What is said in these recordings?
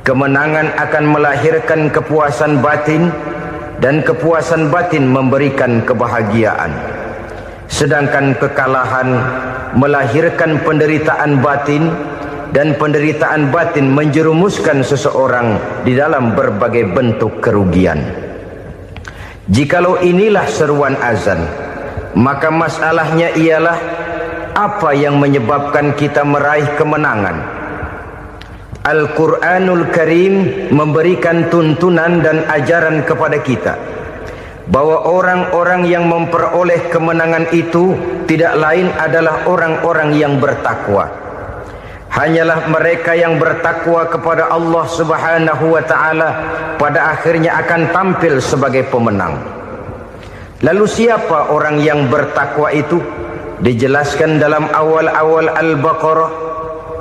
Kemenangan akan melahirkan kepuasan batin, dan kepuasan batin memberikan kebahagiaan. Sedangkan kekalahan melahirkan penderitaan batin, dan penderitaan batin menjerumuskan seseorang di dalam berbagai bentuk kerugian. Jikalau inilah seruan azan, maka masalahnya ialah apa yang menyebabkan kita meraih kemenangan. Al-Quranul Karim memberikan tuntunan dan ajaran kepada kita bahwa orang-orang yang memperoleh kemenangan itu tidak lain adalah orang-orang yang bertakwa. Hanyalah mereka yang bertakwa kepada Allah Subhanahu wa ta'ala pada akhirnya akan tampil sebagai pemenang. Lalu siapa orang yang bertakwa itu? Dijelaskan dalam awal-awal Al-Baqarah.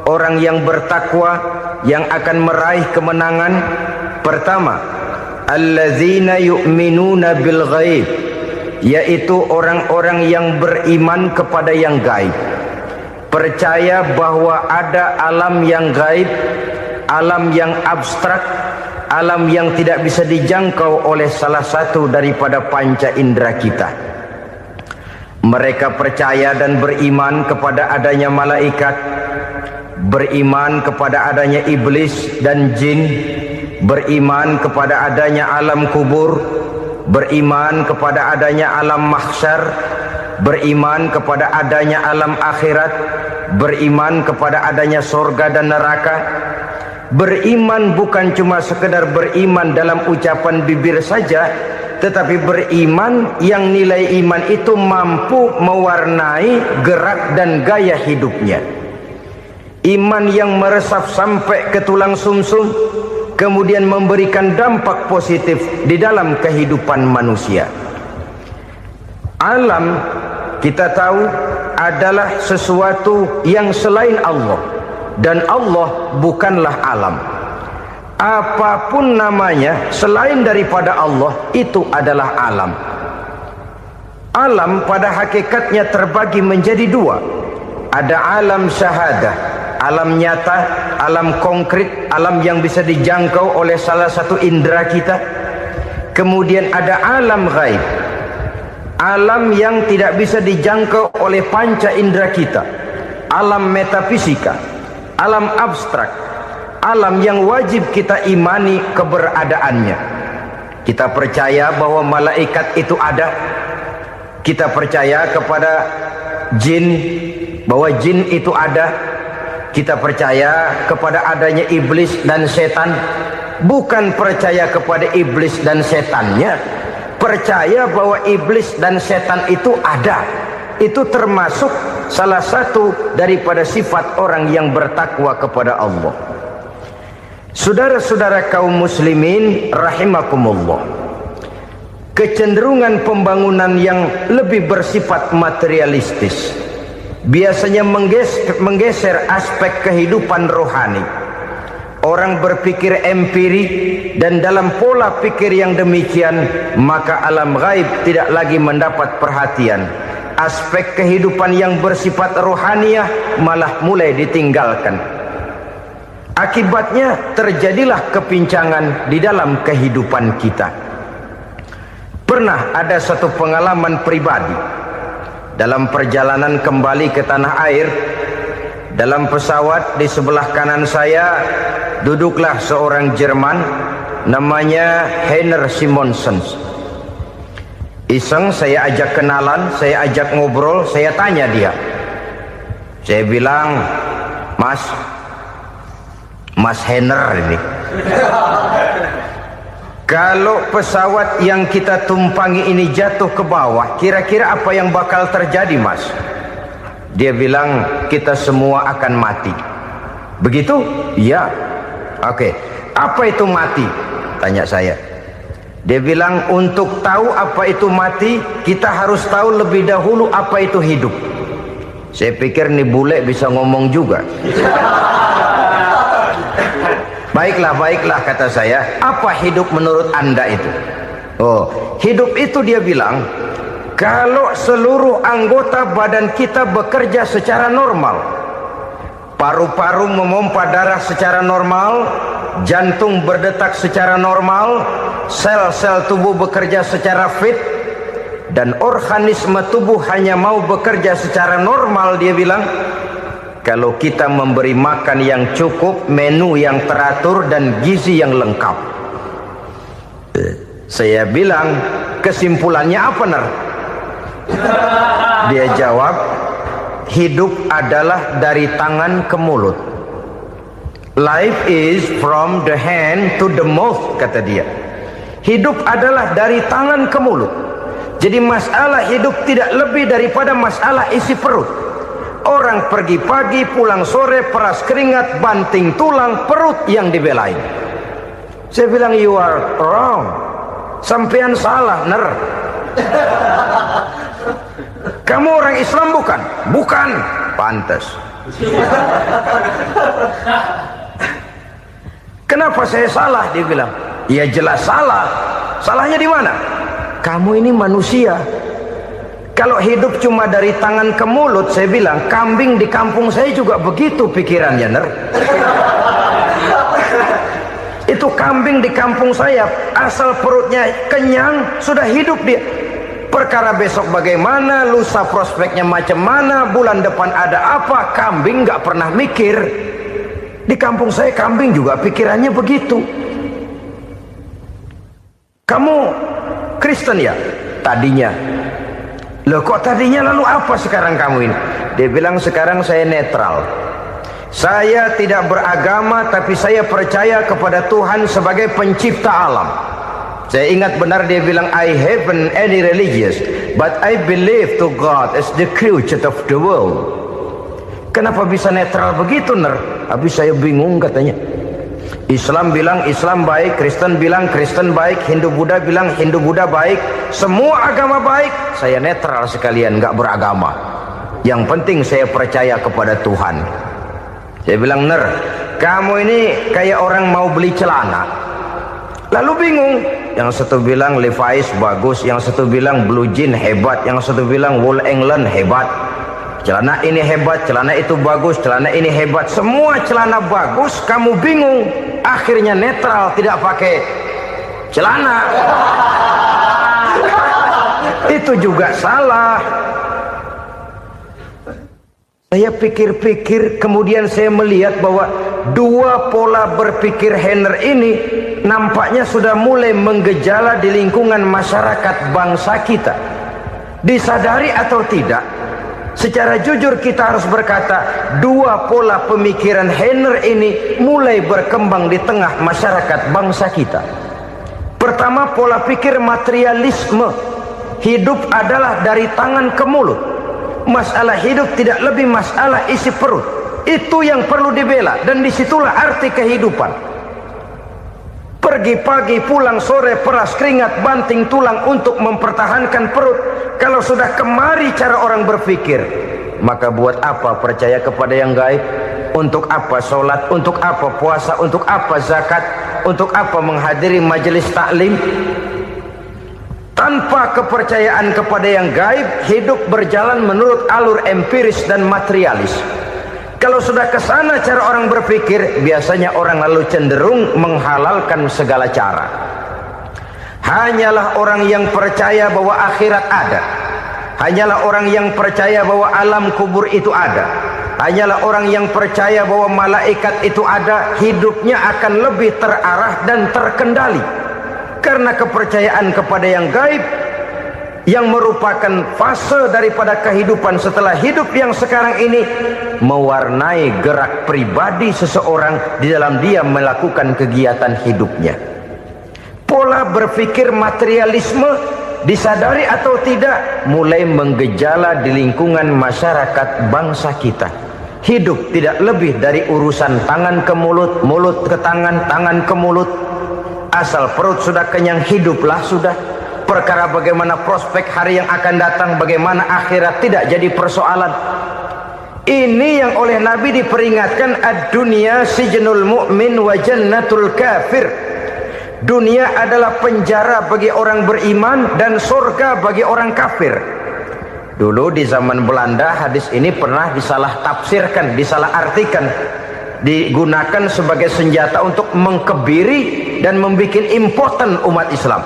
Orang yang bertakwa yang akan meraih kemenangan, pertama, allazina yu'minuna bil ghaib, yaitu orang-orang yang beriman kepada yang gaib, percaya bahwa ada alam yang gaib, alam yang abstrak, alam yang tidak bisa dijangkau oleh salah satu daripada panca indera kita. Mereka percaya dan beriman kepada adanya malaikat, beriman kepada adanya iblis dan jin, beriman kepada adanya alam kubur, beriman kepada adanya alam mahsyar, beriman kepada adanya alam akhirat, beriman kepada adanya surga dan neraka. Beriman bukan cuma sekedar beriman dalam ucapan bibir saja, tetapi beriman yang nilai iman itu mampu mewarnai gerak dan gaya hidupnya. Iman yang meresap sampai ke tulang sumsum, kemudian memberikan dampak positif di dalam kehidupan manusia. Alam, kita tahu, adalah sesuatu yang selain Allah, dan Allah bukanlah alam. Apapun namanya selain daripada Allah, itu adalah alam. Alam pada hakikatnya terbagi menjadi dua. Ada alam syahadah, alam nyata, alam konkret, alam yang bisa dijangkau oleh salah satu indera kita. Kemudian ada alam ghaib, alam yang tidak bisa dijangkau oleh panca indera kita, alam metafisika, alam abstrak, alam yang wajib kita imani keberadaannya. Kita percaya bahwa malaikat itu ada, kita percaya kepada jin, bahwa jin itu ada. Kita percaya kepada adanya iblis dan setan, bukan percaya kepada iblis dan setannya, percaya bahwa iblis dan setan itu ada. Itu termasuk salah satu daripada sifat orang yang bertakwa kepada Allah. Saudara-saudara kaum muslimin rahimakumullah, kecenderungan pembangunan yang lebih bersifat materialistis biasanya menggeser aspek kehidupan rohani. Orang berpikir empiri, dan dalam pola pikir yang demikian, maka alam gaib tidak lagi mendapat perhatian. Aspek kehidupan yang bersifat rohaniah malah mulai ditinggalkan. Akibatnya terjadilah kepincangan di dalam kehidupan kita. Pernah ada satu pengalaman pribadi. Dalam perjalanan kembali ke tanah air, dalam pesawat di sebelah kanan saya duduklah seorang Jerman, namanya Heiner Simonsen. Iseng saya ajak kenalan, saya ajak ngobrol, saya tanya dia. Saya bilang, Mas Heiner ini, kalau pesawat yang kita tumpangi ini jatuh ke bawah, kira-kira apa yang bakal terjadi, Mas? Dia bilang, kita semua akan mati. Begitu? Iya. Oke. Apa itu mati? Tanya saya. Dia bilang, untuk tahu apa itu mati, kita harus tahu lebih dahulu apa itu hidup. Saya pikir nih bule bisa ngomong juga. Baiklah, kata saya. Apa hidup menurut Anda itu? Oh, hidup itu, dia bilang, kalau seluruh anggota badan kita bekerja secara normal, paru-paru memompa darah secara normal, jantung berdetak secara normal, sel-sel tubuh bekerja secara fit, dan organisme tubuh hanya mau bekerja secara normal. Dia bilang, kalau kita memberi makan yang cukup, menu yang teratur, dan gizi yang lengkap. Saya bilang, kesimpulannya apa, Ner? Dia jawab, hidup adalah dari tangan ke mulut. Life is from the hand to the mouth, kata dia. Hidup adalah dari tangan ke mulut. Jadi masalah hidup tidak lebih daripada masalah isi perut. Orang pergi pagi, pulang sore, peras keringat, banting tulang, perut yang dibelain. Saya bilang, you are wrong. Sampean salah, Ner. Kamu orang Islam bukan? Bukan. Pantas. Kenapa saya salah? Dia bilang, ya jelas salah. Salahnya di mana? Kamu ini manusia. Kalau hidup cuma dari tangan ke mulut, saya bilang, kambing di kampung saya juga begitu pikirannya, Ner. Itu kambing di kampung saya, asal perutnya kenyang, sudah hidup dia. Perkara besok bagaimana, lusa prospeknya macam mana, bulan depan ada apa, kambing nggak pernah mikir. Di kampung saya kambing juga pikirannya begitu. Kamu Kristen ya? Tadinya. Loh kok tadinya, lalu apa sekarang kamu ini? Dia bilang, sekarang saya netral. Saya tidak beragama, tapi saya percaya kepada Tuhan sebagai pencipta alam. Saya ingat benar dia bilang, I haven't any religious, but I believe to God as the creator of the world. Kenapa bisa netral begitu, Ner? Habis saya bingung katanya. Islam bilang Islam baik, Kristen bilang Kristen baik, Hindu Buddha bilang Hindu Buddha baik, semua agama baik. Saya netral sekalian, nggak beragama. Yang penting saya percaya kepada Tuhan. Saya bilang, Ner, kamu ini kayak orang mau beli celana, lalu bingung. Yang satu bilang Levi's bagus, yang satu bilang Blue Jean hebat, yang satu bilang Wool England hebat. Celana ini hebat, celana itu bagus, celana ini hebat. Semua celana bagus, kamu bingung. Akhirnya netral, tidak pakai celana. Itu juga salah. Saya pikir-pikir, kemudian saya melihat bahwa dua pola berpikir Henner ini nampaknya sudah mulai menggejala di lingkungan masyarakat bangsa kita. Disadari atau tidak, secara jujur kita harus berkata, dua pola pemikiran Henner ini mulai berkembang di tengah masyarakat bangsa kita. Pertama, pola pikir materialisme. Hidup adalah dari tangan ke mulut. Masalah hidup tidak lebih masalah isi perut. Itu yang perlu dibela, dan disitulah arti kehidupan. Pergi pagi, pulang sore, peras keringat, banting tulang untuk mempertahankan perut. Kalau sudah kemari cara orang berpikir, maka buat apa percaya kepada yang gaib? Untuk apa sholat? Untuk apa puasa? Untuk apa zakat? Untuk apa menghadiri majelis taklim? Tanpa kepercayaan kepada yang gaib, hidup berjalan menurut alur empiris dan materialis. Kalau sudah ke sana cara orang berpikir, biasanya orang lalu cenderung menghalalkan segala cara. Hanyalah orang yang percaya bahwa akhirat ada. Hanyalah orang yang percaya bahwa alam kubur itu ada. Hanyalah orang yang percaya bahwa malaikat itu ada, hidupnya akan lebih terarah dan terkendali. Karena kepercayaan kepada yang gaib, yang merupakan fase daripada kehidupan setelah hidup yang sekarang ini, mewarnai gerak pribadi seseorang di dalam dia melakukan kegiatan hidupnya. Pola berpikir materialisme, disadari atau tidak, mulai menggejala di lingkungan masyarakat bangsa kita. Hidup tidak lebih dari urusan tangan ke mulut, mulut ke tangan, tangan ke mulut. Asal perut sudah kenyang, hiduplah sudah. Perkara bagaimana prospek hari yang akan datang, bagaimana akhirat, tidak jadi persoalan. Ini yang oleh Nabi diperingatkan, ad-dunya sijnul mu'min wa jannatul kafir. Dunia adalah penjara bagi orang beriman dan surga bagi orang kafir. Dulu di zaman Belanda hadis ini pernah disalah tafsirkan, disalah artikan. digunakan sebagai senjata untuk mengkebiri dan membuat impoten umat Islam.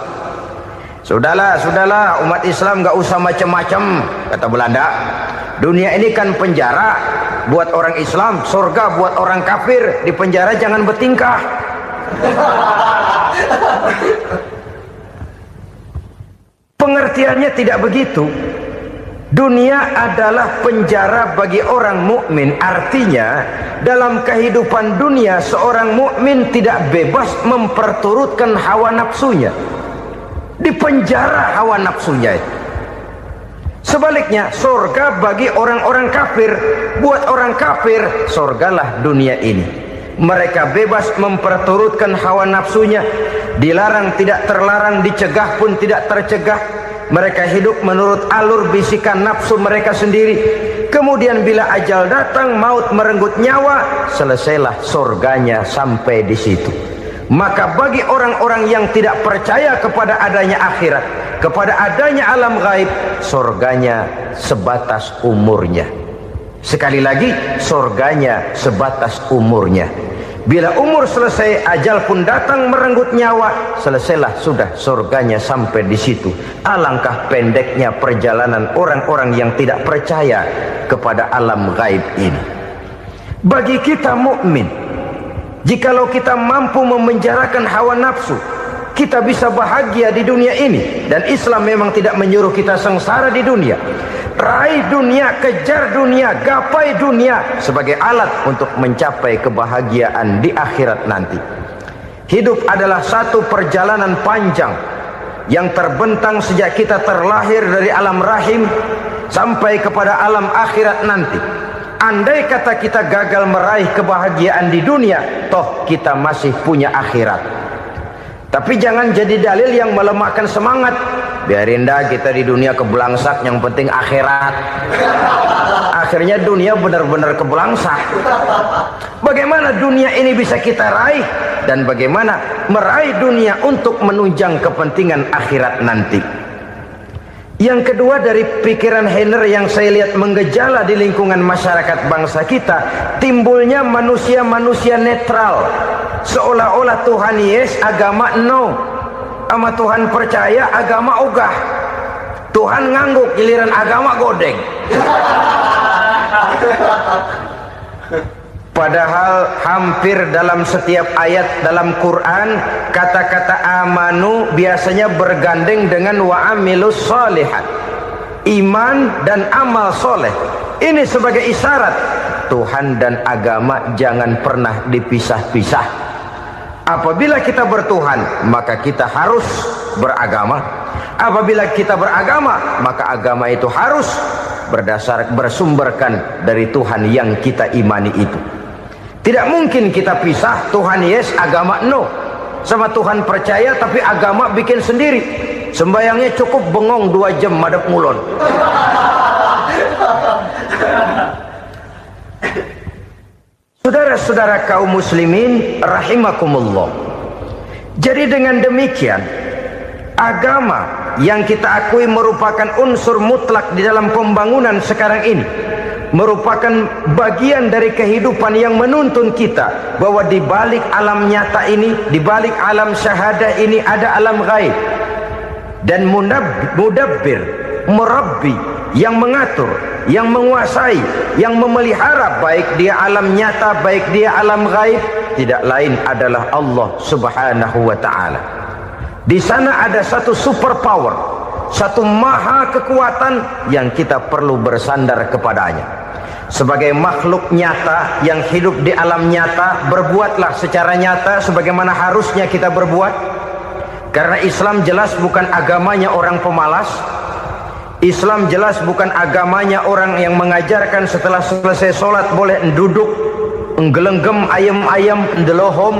Sudahlah umat Islam gak usah macam-macam, kata Belanda. Dunia ini kan penjara buat orang Islam, surga buat orang kafir. Di penjara jangan bertingkah. Pengertiannya tidak begitu. Dunia adalah penjara bagi orang mukmin. Artinya dalam kehidupan dunia seorang mukmin tidak bebas memperturutkan hawa nafsunya. Di penjara hawa nafsunya itu. Sebaliknya surga bagi orang-orang kafir. Buat orang kafir surgalah dunia ini. Mereka bebas memperturutkan hawa nafsunya. Dilarang tidak terlarang, dicegah pun tidak tercegah. Mereka hidup menurut alur bisikan nafsu mereka sendiri. Kemudian bila ajal datang, maut merenggut nyawa, selesailah surganya sampai di situ. Maka bagi orang-orang yang tidak percaya kepada adanya akhirat, kepada adanya alam gaib, surganya sebatas umurnya. Sekali lagi, surganya sebatas umurnya. Bila umur selesai, ajal pun datang merenggut nyawa, selesailah sudah surganya sampai di situ. Alangkah pendeknya perjalanan orang-orang yang tidak percaya kepada alam gaib ini. Bagi kita mukmin, jikalau kita mampu memenjarakan hawa nafsu, kita bisa bahagia di dunia ini. Dan Islam memang tidak menyuruh kita sengsara di dunia. Raih dunia, kejar dunia, gapai dunia sebagai alat untuk mencapai kebahagiaan di akhirat nanti. Hidup adalah satu perjalanan panjang yang terbentang sejak kita terlahir dari alam rahim sampai kepada alam akhirat nanti. Andai kata kita gagal meraih kebahagiaan di dunia, toh kita masih punya akhirat. Tapi jangan jadi dalil yang melemahkan semangat. Biarin dah kita di dunia kebelangsak, yang penting akhirat. Akhirnya dunia benar-benar kebelangsak. Bagaimana dunia ini bisa kita raih, dan bagaimana meraih dunia untuk menunjang kepentingan akhirat nanti. Yang kedua, dari pikiran Heiner yang saya lihat menggejala di lingkungan masyarakat bangsa kita, timbulnya manusia-manusia netral. Seolah-olah Tuhan yes, agama no. Sama Tuhan percaya, agama ogah. Tuhan ngangguk, giliran agama godeng. Padahal hampir dalam setiap ayat dalam Quran, kata-kata amanu biasanya bergandeng dengan wa amilus sholihat. Iman dan amal soleh. Ini sebagai isyarat Tuhan dan agama jangan pernah dipisah-pisah. Apabila kita bertuhan, maka kita harus beragama. Apabila kita beragama, maka agama itu harus bersumberkan dari Tuhan yang kita imani itu. Tidak mungkin kita pisah, Tuhan yes, agama no. Sama Tuhan percaya tapi agama bikin sendiri. Sembayangnya cukup bengong 2 jam madep ngulon. Saudara-saudara kaum muslimin rahimakumullah. Jadi dengan demikian, agama yang kita akui merupakan unsur mutlak di dalam pembangunan sekarang ini, merupakan bagian dari kehidupan yang menuntun kita bahwa di balik alam nyata ini, di balik alam syahadah ini ada alam gaib. Dan mudabbir, murabbi, yang mengatur, yang menguasai, yang memelihara baik dia alam nyata, baik dia alam gaib, tidak lain adalah Allah Subhanahu wa ta'ala. Di sana ada satu super power, satu maha kekuatan yang kita perlu bersandar kepadanya. Sebagai makhluk nyata yang hidup di alam nyata, berbuatlah secara nyata sebagaimana harusnya kita berbuat. Karena Islam jelas bukan agamanya orang pemalas. Islam jelas bukan agamanya orang yang mengajarkan setelah selesai sholat boleh duduk, nggelenggem ayam-ayam, ndelohom,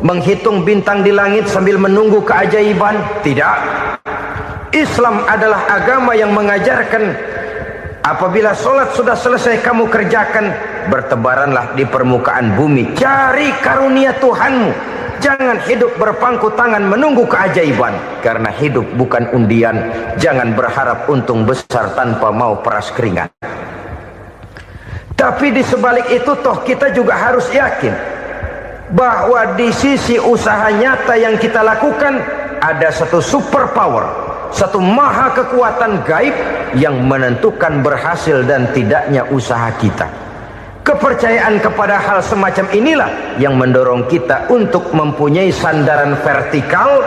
menghitung bintang di langit sambil menunggu keajaiban. Tidak. Islam adalah agama yang mengajarkan apabila sholat sudah selesai kamu kerjakan, bertebaranlah di permukaan bumi, cari karunia Tuhanmu. Jangan hidup berpangku tangan menunggu keajaiban. Karena hidup bukan undian. Jangan berharap untung besar tanpa mau peras keringat. Tapi di sebalik itu toh kita juga harus yakin bahwa di sisi usaha nyata yang kita lakukan ada satu super power, satu maha kekuatan gaib yang menentukan berhasil dan tidaknya usaha kita. Kepercayaan kepada hal semacam inilah yang mendorong kita untuk mempunyai sandaran vertikal,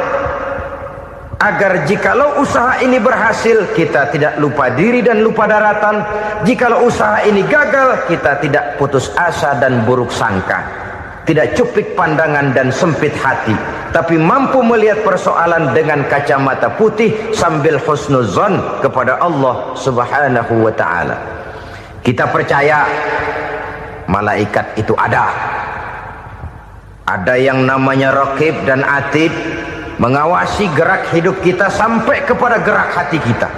agar jikalau usaha ini berhasil, kita tidak lupa diri dan lupa daratan. Jikalau usaha ini gagal, kita tidak putus asa dan buruk sangka, tidak cuplik pandangan dan sempit hati, tapi mampu melihat persoalan dengan kacamata putih sambil husnuzon kepada Allah Subhanahu wa ta'ala. Kita percaya malaikat itu ada yang namanya Raqib dan Atid, mengawasi gerak hidup kita sampai kepada gerak hati kita.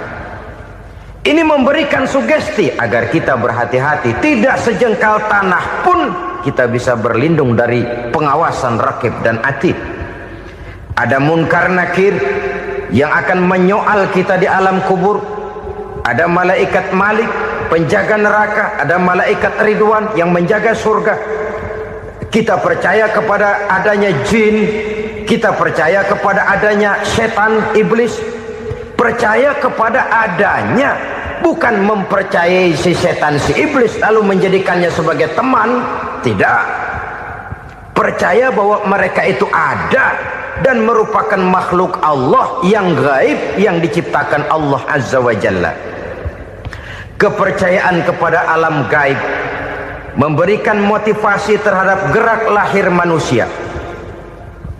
Ini memberikan sugesti agar kita berhati-hati, tidak sejengkal tanah pun kita bisa berlindung dari pengawasan Raqib dan Atid. Ada Munkar Nakir yang akan menyoal kita di alam kubur. Ada malaikat Malik, penjaga neraka. Ada malaikat Ridwan yang menjaga surga. Kita percaya kepada adanya jin, kita percaya kepada adanya setan, iblis. Percaya kepada adanya, bukan mempercayai si setan, si iblis lalu menjadikannya sebagai teman. Tidak. Percaya bahwa mereka itu ada dan merupakan makhluk Allah yang gaib yang diciptakan Allah Azza wa Jalla. Kepercayaan kepada alam gaib memberikan motivasi terhadap gerak lahir manusia,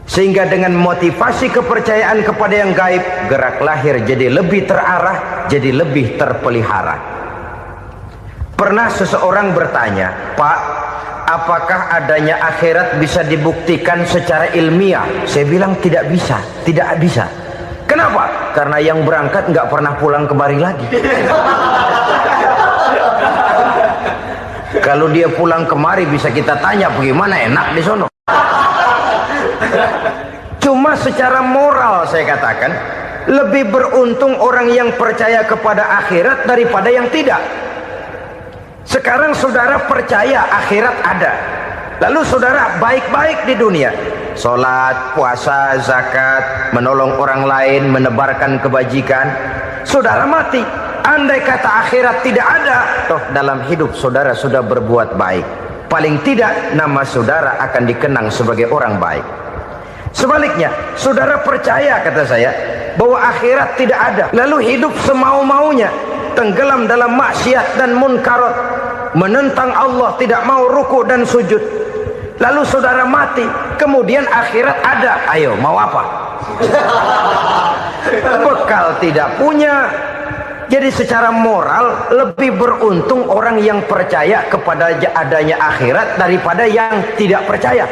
sehingga dengan motivasi kepercayaan kepada yang gaib, gerak lahir jadi lebih terarah, jadi lebih terpelihara. Pernah seseorang bertanya, "Pak, apakah adanya akhirat bisa dibuktikan secara ilmiah?" Saya bilang tidak bisa, tidak bisa. Kenapa? Karena yang berangkat nggak pernah pulang kembali lagi. Kalau dia pulang kemari bisa kita tanya bagaimana enak di sono. Cuma secara moral saya katakan, lebih beruntung orang yang percaya kepada akhirat daripada yang tidak. Sekarang saudara percaya akhirat ada, lalu saudara baik-baik di dunia, sholat, puasa, zakat, menolong orang lain, menebarkan kebajikan. Saudara mati, andai kata akhirat tidak ada, toh dalam hidup saudara sudah berbuat baik, paling tidak nama saudara akan dikenang sebagai orang baik. Sebaliknya, saudara percaya, kata saya, bahwa akhirat tidak ada, lalu hidup semau-maunya, tenggelam dalam maksiat dan munkarat, menentang Allah, tidak mau ruku dan sujud. Lalu saudara mati, kemudian akhirat ada, ayo mau apa? Bekal tidak punya. Jadi secara moral lebih beruntung orang yang percaya kepada adanya akhirat daripada yang tidak percaya.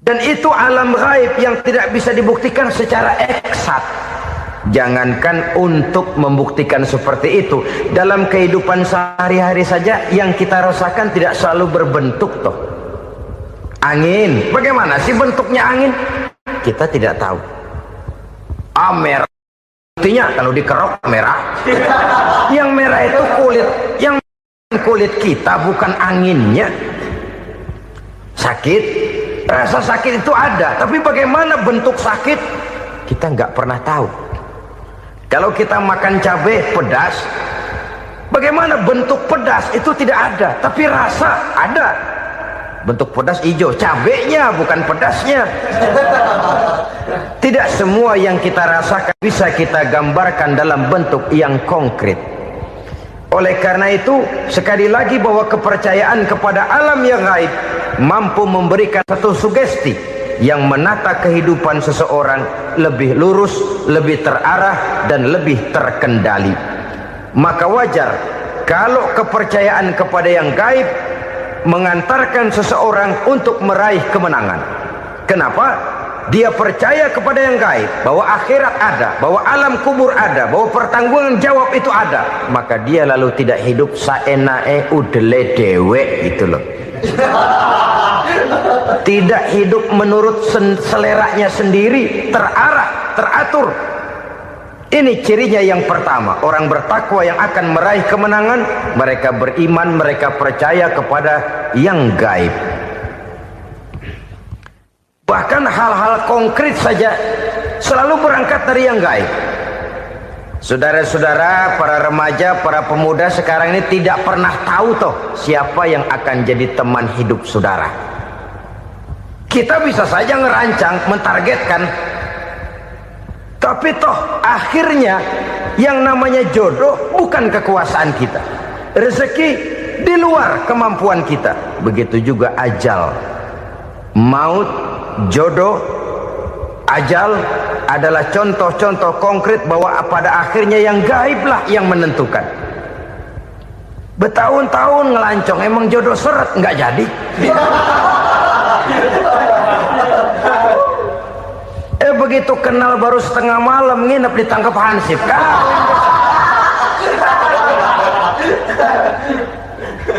Dan itu alam gaib yang tidak bisa dibuktikan secara eksakt. Jangankan untuk membuktikan seperti itu, dalam kehidupan sehari-hari saja yang kita rasakan tidak selalu berbentuk toh. Angin, bagaimana sih bentuknya angin? Kita tidak tahu. Merah, buktinya kalau dikerok merah. Yang merah itu kulit, yang kulit kita bukan anginnya. Sakit, rasa sakit itu ada, tapi bagaimana bentuk sakit kita nggak pernah tahu. Kalau kita makan cabai pedas, bagaimana bentuk pedas itu tidak ada, tapi rasa ada. Bentuk pedas hijau, cabenya bukan pedasnya. Tidak semua yang kita rasakan bisa kita gambarkan dalam bentuk yang konkret. Oleh karena itu, sekali lagi bahwa kepercayaan kepada alam yang gaib mampu memberikan satu sugesti yang menata kehidupan seseorang lebih lurus, lebih terarah, dan lebih terkendali. Maka wajar kalau kepercayaan kepada yang gaib mengantarkan seseorang untuk meraih kemenangan. Kenapa? Dia percaya kepada yang gaib, bahwa akhirat ada, bahwa alam kubur ada, bahwa pertanggungan jawab itu ada. Maka dia lalu tidak hidup saenae udele dewe, gitu loh. Tidak hidup menurut seleranya sendiri, terarah, teratur. Ini cirinya yang pertama, orang bertakwa yang akan meraih kemenangan, mereka beriman, mereka percaya kepada yang gaib. Bahkan hal-hal konkret saja selalu berangkat dari yang gaib. Saudara-saudara, para remaja, para pemuda sekarang ini tidak pernah tahu toh siapa yang akan jadi teman hidup saudara. Kita bisa saja ngerancang, mentargetkan, tapi toh akhirnya yang namanya jodoh bukan kekuasaan kita. Rezeki di luar kemampuan kita. Begitu juga ajal, maut, jodoh, ajal adalah contoh-contoh konkret bahwa pada akhirnya yang gaiblah yang menentukan. Bertahun-tahun ngelancong, emang jodoh seret nggak jadi. Begitu kenal baru setengah malam nginep ditangkap hansip kan.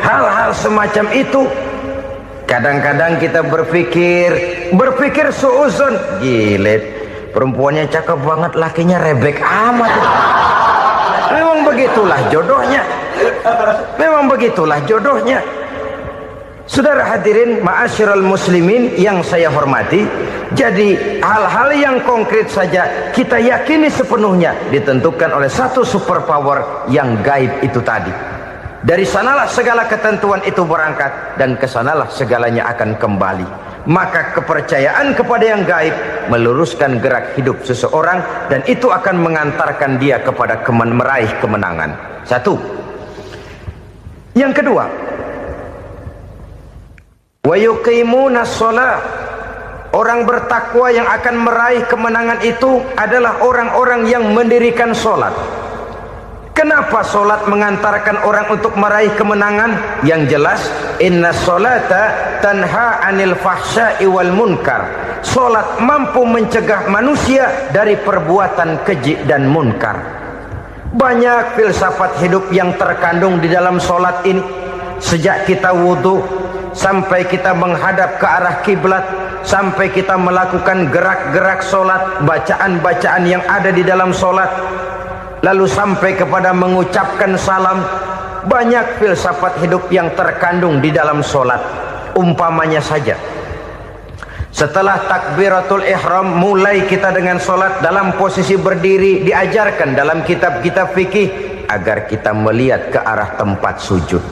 Hal-hal semacam itu kadang-kadang kita berpikir suuzon, gile, perempuannya cakep banget, lakinya rebek amat. Memang begitulah jodohnya. Memang begitulah jodohnya. Saudara hadirin ma'asyiral muslimin yang saya hormati, jadi hal-hal yang konkret saja kita yakini sepenuhnya ditentukan oleh satu superpower yang gaib itu tadi. Dari sanalah segala ketentuan itu berangkat dan kesanalah segalanya akan kembali. Maka kepercayaan kepada yang gaib meluruskan gerak hidup seseorang dan itu akan mengantarkan dia kepada meraih kemenangan. Satu. Yang kedua, wa yuqimuna shalah. Orang bertakwa yang akan meraih kemenangan itu adalah orang-orang yang mendirikan sholat. Kenapa sholat mengantarkan orang untuk meraih kemenangan? Yang jelas, inna sholata tanha anil fahsya'i wal munkar. Sholat mampu mencegah manusia dari perbuatan keji dan munkar. Banyak filsafat hidup yang terkandung di dalam sholat ini. Sejak kita wudhu sampai kita menghadap ke arah kiblat, sampai kita melakukan gerak-gerak sholat, bacaan-bacaan yang ada di dalam sholat, lalu sampai kepada mengucapkan salam. Banyak filsafat hidup yang terkandung di dalam sholat. Umpamanya saja, setelah takbiratul ihram mulai kita dengan sholat dalam posisi berdiri, diajarkan dalam kitab-kitab fikih agar kita melihat ke arah tempat sujud.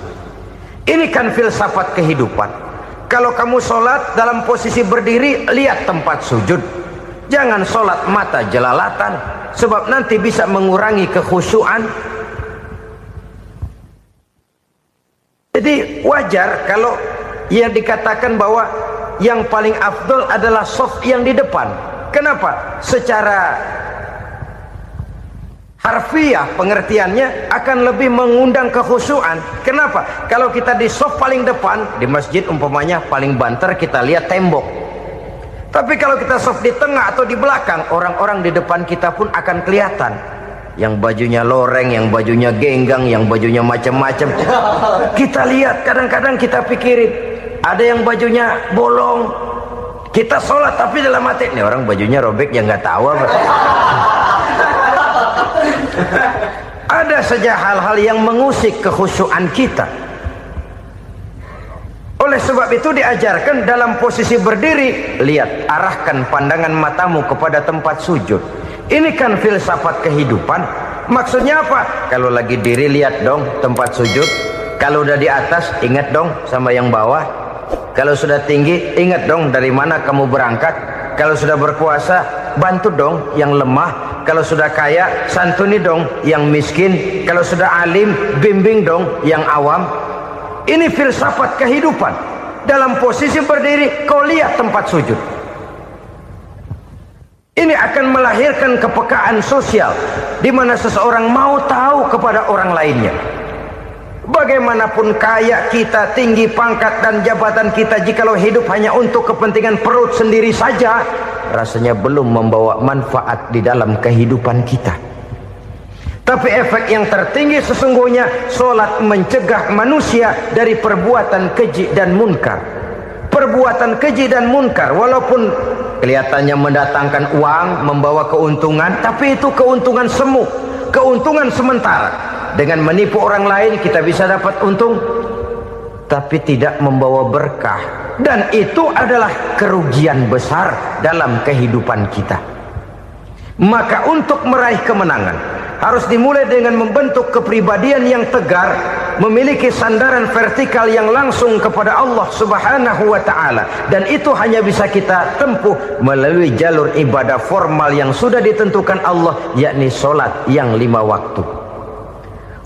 Ini kan filsafat kehidupan. Kalau kamu sholat dalam posisi berdiri, lihat tempat sujud. Jangan sholat mata jelalatan, sebab nanti bisa mengurangi kekhusyuan. Jadi wajar kalau yang dikatakan bahwa yang paling afdol adalah shaf yang di depan. Kenapa? Secara harfiah pengertiannya akan lebih mengundang kekhusyuan. Kenapa? Kalau kita di shaf paling depan di masjid umpamanya paling banter kita lihat tembok. Tapi kalau kita shaf di tengah atau di belakang, orang-orang di depan kita pun akan kelihatan. Yang bajunya loreng, yang bajunya genggang, yang bajunya macam-macam. Kita lihat, kadang-kadang kita pikirin, ada yang bajunya bolong. Kita sholat tapi dalam hati, nih orang bajunya robek yang nggak tahu apa. Ada saja hal-hal yang mengusik kekhusyuan kita. Oleh sebab itu diajarkan dalam posisi berdiri, lihat, arahkan pandangan matamu kepada tempat sujud. Ini kan filsafat kehidupan. Maksudnya apa? Kalau lagi diri lihat dong tempat sujud. Kalau udah di atas ingat dong sama yang bawah. Kalau sudah tinggi ingat dong dari mana kamu berangkat. Kalau sudah berkuasa bantu dong yang lemah. Kalau sudah kaya santuni dong yang miskin. Kalau sudah alim bimbing dong yang awam. Ini filsafat kehidupan. Dalam posisi berdiri kau lihat tempat sujud. Ini akan melahirkan kepekaan sosial di mana seseorang mau tahu kepada orang lainnya. Bagaimanapun kaya kita, tinggi pangkat dan jabatan kita, jikalau hidup hanya untuk kepentingan perut sendiri saja, rasanya belum membawa manfaat di dalam kehidupan kita. Tapi efek yang tertinggi sesungguhnya, sholat mencegah manusia dari perbuatan keji dan munkar. Perbuatan keji dan munkar, walaupun kelihatannya mendatangkan uang, membawa keuntungan, tapi itu keuntungan semu, keuntungan sementara. Dengan menipu orang lain kita bisa dapat untung, tapi tidak membawa berkah, dan itu adalah kerugian besar dalam kehidupan kita. Maka untuk meraih kemenangan harus dimulai dengan membentuk kepribadian yang tegar, memiliki sandaran vertikal yang langsung kepada Allah Subhanahu wa ta'ala, dan itu hanya bisa kita tempuh melalui jalur ibadah formal yang sudah ditentukan Allah, yakni sholat yang 5 waktu.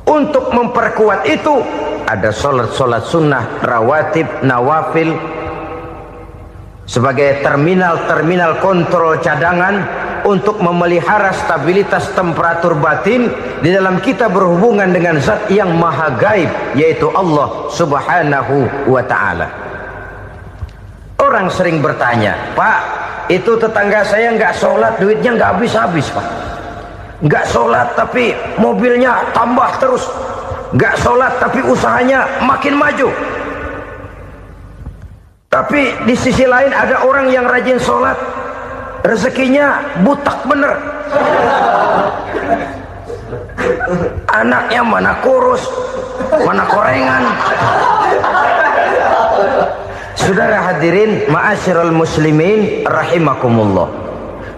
Untuk memperkuat itu ada sholat sunnah, rawatib, nawafil sebagai terminal kontrol cadangan untuk memelihara stabilitas temperatur batin di dalam kita berhubungan dengan zat yang maha gaib, yaitu Allah Subhanahu wa ta'ala. Orang sering bertanya, Pak, itu tetangga saya nggak sholat, duitnya nggak habis-habis, Pak. Nggak sholat tapi mobilnya tambah terus, nggak sholat tapi usahanya makin maju. Tapi di sisi lain ada orang yang rajin sholat, rezekinya butak bener, anaknya mana kurus, mana korengan. Saudara hadirin ma'asyiral muslimin rahimakumullah,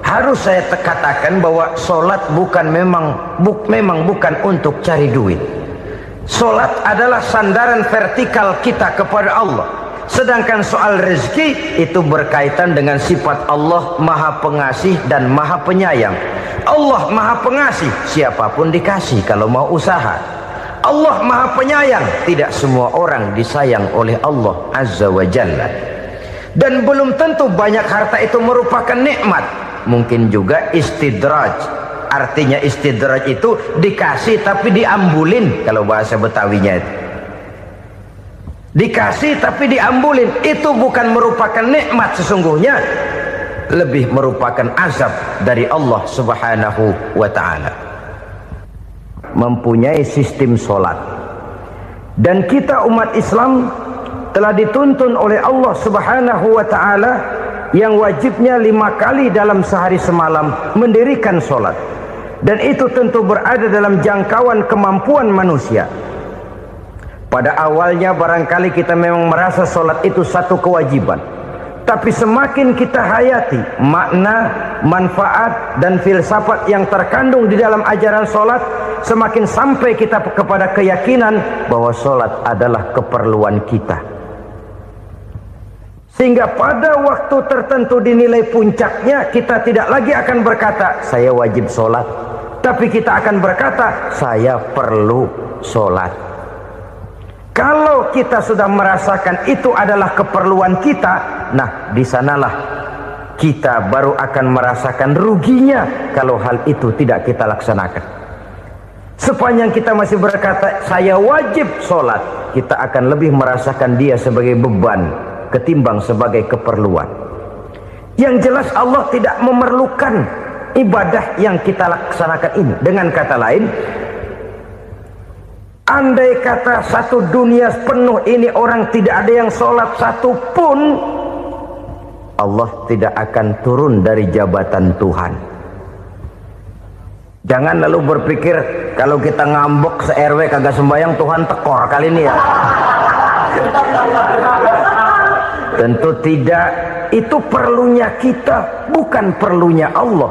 harus saya katakan bahwa sholat memang bukan untuk cari duit. Sholat adalah sandaran vertikal kita kepada Allah. Sedangkan soal rezeki itu berkaitan dengan sifat Allah maha pengasih dan maha penyayang. Allah maha pengasih, siapapun dikasih kalau mau usaha. Allah maha penyayang, tidak semua orang disayang oleh Allah Azza wa Jalla. Dan belum tentu banyak harta itu merupakan nikmat. Mungkin juga istidraj. Artinya istidraj itu dikasih tapi diambulin, kalau bahasa Betawinya itu. Dikasih tapi diambulin, itu bukan merupakan nikmat sesungguhnya, lebih merupakan azab dari Allah Subhanahu wa ta'ala. Mempunyai sistem sholat, dan kita umat Islam telah dituntun oleh Allah Subhanahu wa ta'ala yang wajibnya 5 kali dalam sehari semalam mendirikan sholat, dan itu tentu berada dalam jangkauan kemampuan manusia. Pada awalnya barangkali kita memang merasa sholat itu satu kewajiban, tapi semakin kita hayati makna, manfaat dan filsafat yang terkandung di dalam ajaran sholat, semakin sampai kita kepada keyakinan bahwa sholat adalah keperluan kita. Sehingga pada waktu tertentu dinilai puncaknya, kita tidak lagi akan berkata saya wajib sholat, tapi kita akan berkata saya perlu sholat. Kalau kita sudah merasakan itu adalah keperluan kita, nah di sanalah kita baru akan merasakan ruginya kalau hal itu tidak kita laksanakan. Sepanjang kita masih berkata saya wajib sholat, kita akan lebih merasakan dia sebagai beban ketimbang sebagai keperluan. Yang jelas Allah tidak memerlukan ibadah yang kita laksanakan ini. Dengan kata lain, andai kata satu dunia penuh ini orang tidak ada yang sholat satu pun, Allah tidak akan turun dari jabatan Tuhan. Jangan lalu berpikir kalau kita ngambek se-RW kagak sembahyang Tuhan tekor kali ini ya. Tentu tidak. Itu perlunya kita, bukan perlunya Allah.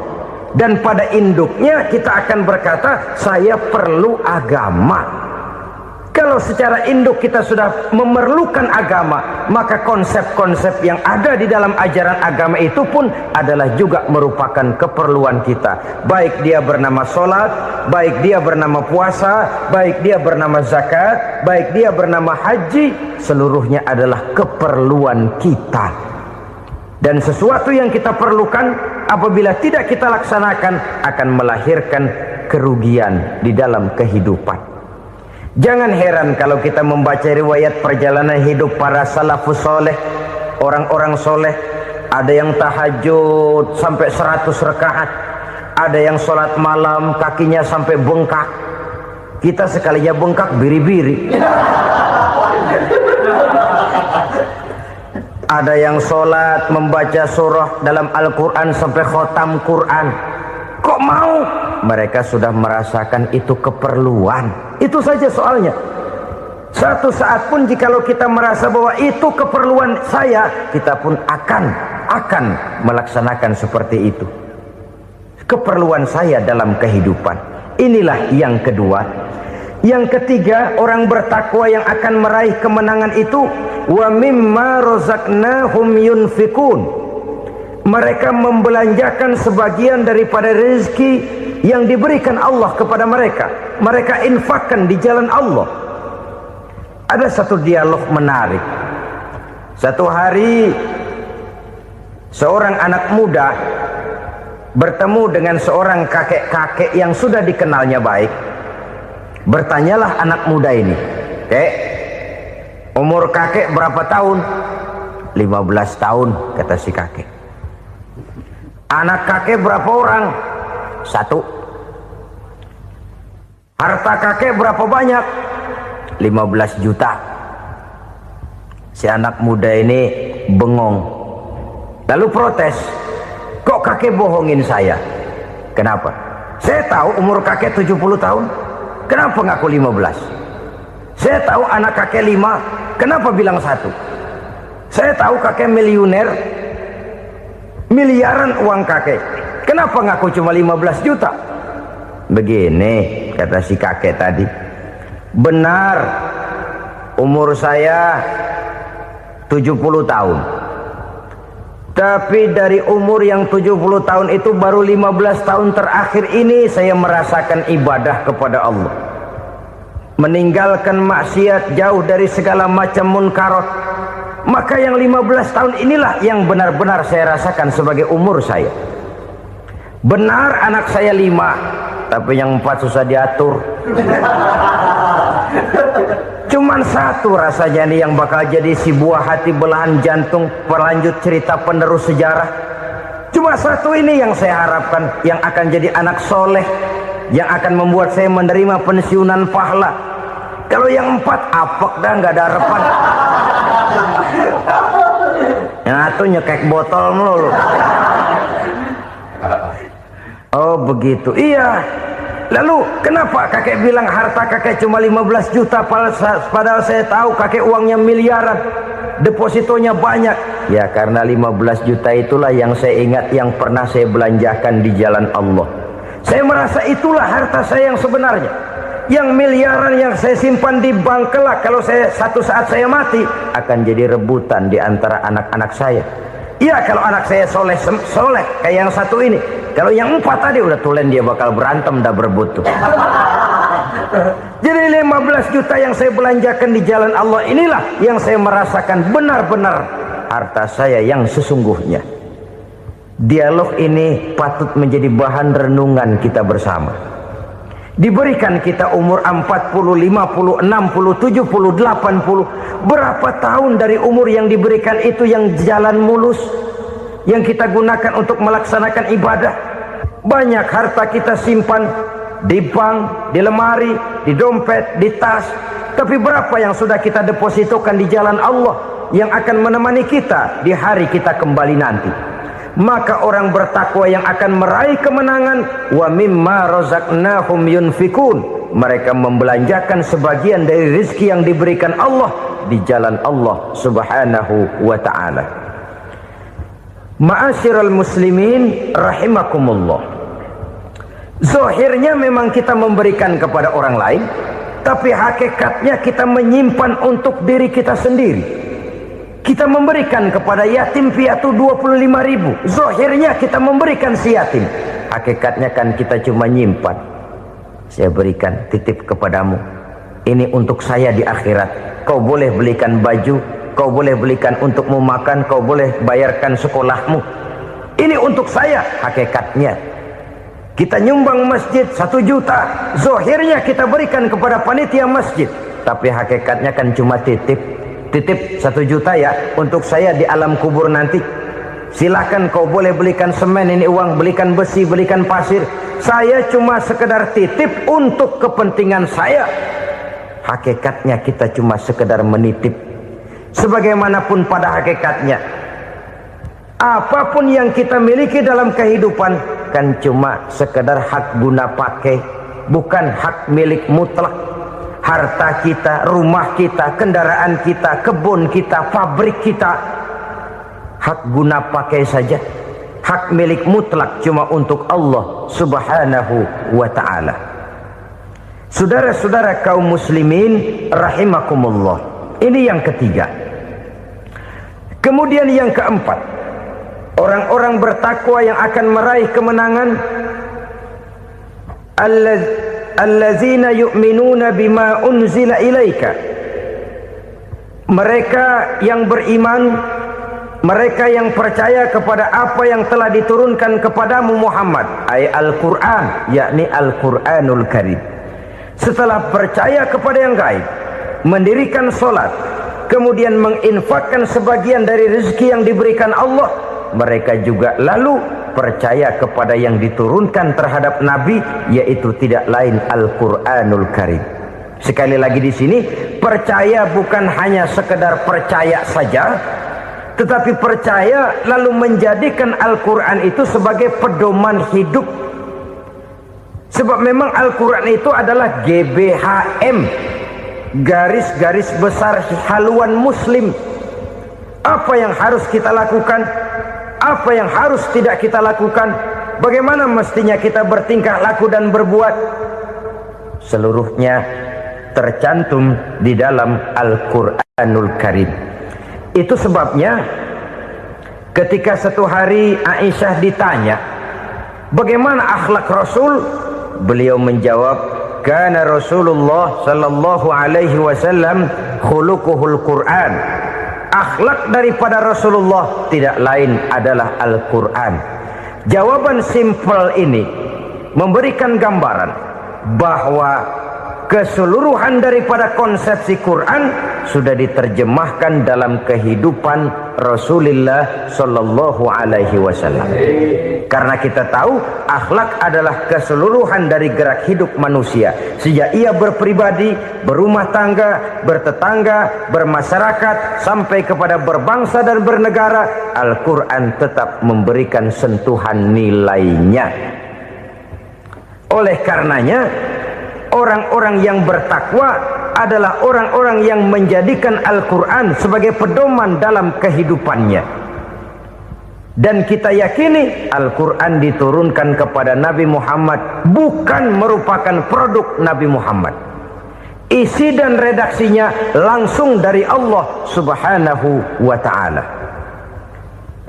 Dan pada induknya kita akan berkata saya perlu agama. Kalau secara induk kita sudah memerlukan agama, maka konsep-konsep yang ada di dalam ajaran agama itu pun adalah juga merupakan keperluan kita. Baik dia bernama sholat, baik dia bernama puasa, baik dia bernama zakat, baik dia bernama haji, seluruhnya adalah keperluan kita. Dan sesuatu yang kita perlukan apabila tidak kita laksanakan akan melahirkan kerugian di dalam kehidupan. Jangan heran kalau kita membaca riwayat perjalanan hidup para salafus soleh, orang-orang soleh. Ada yang tahajud sampai 100 rakaat, ada yang sholat malam kakinya sampai bengkak. Kita sekalinya bengkak biri-biri. Ada yang sholat membaca surah dalam Al-Quran sampai khotam Quran. Kok mau? Mereka sudah merasakan itu keperluan. Itu saja soalnya. Satu saat pun jikalau kita merasa bahwa itu keperluan saya, kita pun akan melaksanakan seperti itu. Keperluan saya dalam kehidupan. Inilah yang kedua. Yang ketiga, orang bertakwa yang akan meraih kemenangan itu, wa mimma razaqnahum yunfikun. Mereka membelanjakan sebagian daripada rezeki yang diberikan Allah kepada mereka. Mereka infakkan di jalan Allah. Ada satu dialog menarik. Satu hari seorang anak muda bertemu dengan seorang kakek-kakek yang sudah dikenalnya baik. Bertanyalah anak muda ini, "Kek, umur kakek berapa tahun?" 15 tahun, kata si kakek. "Anak kakek berapa orang?" 1. "Harta kakek berapa banyak?" 15 juta. Si anak muda ini bengong, lalu protes, "Kok kakek bohongin saya?" "Kenapa?" "Saya tahu umur kakek 70 tahun. Kenapa ngaku 15? Saya tahu anak kakek 5. Kenapa bilang 1? Saya tahu kakek miliuner, miliaran uang kakek. Kenapa ngaku cuma 15 juta? Begini, kata si kakek tadi. Benar, umur saya 70 tahun. Tapi dari umur yang 70 tahun itu baru 15 tahun terakhir ini saya merasakan ibadah kepada Allah. Meninggalkan maksiat, jauh dari segala macam munkarat. Maka yang 15 tahun inilah yang benar-benar saya rasakan sebagai umur saya. Benar anak saya 5, tapi yang 4 susah diatur. Cuman 1 rasanya nih yang bakal jadi si buah hati belahan jantung pelanjut cerita penerus sejarah. Cuma 1 ini yang saya harapkan, yang akan jadi anak soleh, yang akan membuat saya menerima pensiunan pahala. Kalau yang 4 apek dah, nggak ada harapan. Yang 1 nyekek botol melulu. Oh begitu, iya. Lalu kenapa kakek bilang harta kakek cuma 15 juta padahal saya tahu kakek uangnya miliaran, depositonya banyak? Ya karena 15 juta itulah yang saya ingat yang pernah saya belanjakan di jalan Allah. Saya merasa itulah harta saya yang sebenarnya. Yang miliaran yang saya simpan di bank kelak kalau satu saat saya mati akan jadi rebutan di antara anak-anak saya. Iya kalau anak saya soleh kayak yang 1 ini. Kalau yang 4 tadi udah tulen dia bakal berantem dah berebut tuh. Jadi 15 juta yang saya belanjakan di jalan Allah inilah yang saya merasakan benar-benar harta saya yang sesungguhnya. Dialog ini patut menjadi bahan renungan kita bersama. Diberikan kita umur 40, 50, 60, 70, 80. Berapa tahun dari umur yang diberikan itu yang jalan mulus, yang kita gunakan untuk melaksanakan ibadah? Banyak harta kita simpan di bank, di lemari, di dompet, di tas. Tapi berapa yang sudah kita depositokan di jalan Allah yang akan menemani kita di hari kita kembali nanti? Maka orang bertakwa yang akan meraih kemenangan, wa mimma razaqnahum yunfikun, mereka membelanjakan sebagian dari rezeki yang diberikan Allah di jalan Allah Subhanahu wa ta'ala. Ma'asyiral muslimin rahimakumullah. Zahirnya memang kita memberikan kepada orang lain, tapi hakikatnya kita menyimpan untuk diri kita sendiri. Kita memberikan kepada yatim piatu 25.000. Zahirnya kita memberikan si yatim, hakikatnya kan kita cuma nyimpan. Saya berikan, titip kepadamu, ini untuk saya di akhirat. Kau boleh belikan baju, kau boleh belikan untukmu makan, kau boleh bayarkan sekolahmu. Ini untuk saya. Hakikatnya kita nyumbang masjid 1 juta, zahirnya kita berikan kepada panitia masjid, tapi hakikatnya kan cuma titip 1 juta ya untuk saya di alam kubur nanti. Silahkan kau boleh belikan semen, ini uang, belikan besi, belikan pasir. Saya cuma sekedar titip untuk kepentingan saya. Hakikatnya kita cuma sekedar menitip. Sebagaimanapun pada hakikatnya, apapun yang kita miliki dalam kehidupan kan cuma sekedar hak guna pakai, bukan hak milik mutlak. Harta kita, rumah kita, kendaraan kita, kebun kita, pabrik kita, hak guna pakai saja. Hak milik mutlak cuma untuk Allah subhanahu wa ta'ala. Saudara-saudara kaum muslimin rahimakumullah, ini yang ketiga. Kemudian yang keempat, orang-orang bertakwa yang akan meraih kemenangan, allazina yu'minuna bima unzila ilaika, mereka yang beriman, mereka yang percaya kepada apa yang telah diturunkan kepadamu Muhammad, ay Al-Quran, yakni Al-Quranul Karim. Setelah percaya kepada yang gaib, mendirikan solat, kemudian menginfakkan sebagian dari rezeki yang diberikan Allah, mereka juga lalu percaya kepada yang diturunkan terhadap Nabi, yaitu tidak lain Al-Quranul Karim. Sekali lagi di sini, percaya bukan hanya sekedar percaya saja, tetapi percaya lalu menjadikan Al-Quran itu sebagai pedoman hidup. Sebab memang Al-Quran itu adalah GBHM, garis-garis besar haluan muslim. Apa yang harus kita lakukan, apa yang harus tidak kita lakukan, bagaimana mestinya kita bertingkah laku dan berbuat, seluruhnya tercantum di dalam Al-Quranul Karim. Itu sebabnya ketika satu hari Aisyah ditanya bagaimana akhlak Rasul, beliau menjawab, kana Rasulullah sallallahu alaihi wasallam khuluquhul Quran. Akhlak daripada Rasulullah tidak lain adalah Al-Quran. Jawaban simpel ini memberikan gambaran bahwa keseluruhan daripada konsepsi Quran sudah diterjemahkan dalam kehidupan Rasulullah sallallahu alaihi wasallam. Karena kita tahu akhlak adalah keseluruhan dari gerak hidup manusia. Sejak ia berpribadi, berumah tangga, bertetangga, bermasyarakat, sampai kepada berbangsa dan bernegara, Al-Quran tetap memberikan sentuhan nilainya. Oleh karenanya, orang-orang yang bertakwa adalah orang-orang yang menjadikan Al-Quran sebagai pedoman dalam kehidupannya. Dan kita yakini Al-Quran diturunkan kepada Nabi Muhammad bukan merupakan produk Nabi Muhammad. Isi dan redaksinya langsung dari Allah subhanahu wa ta'ala.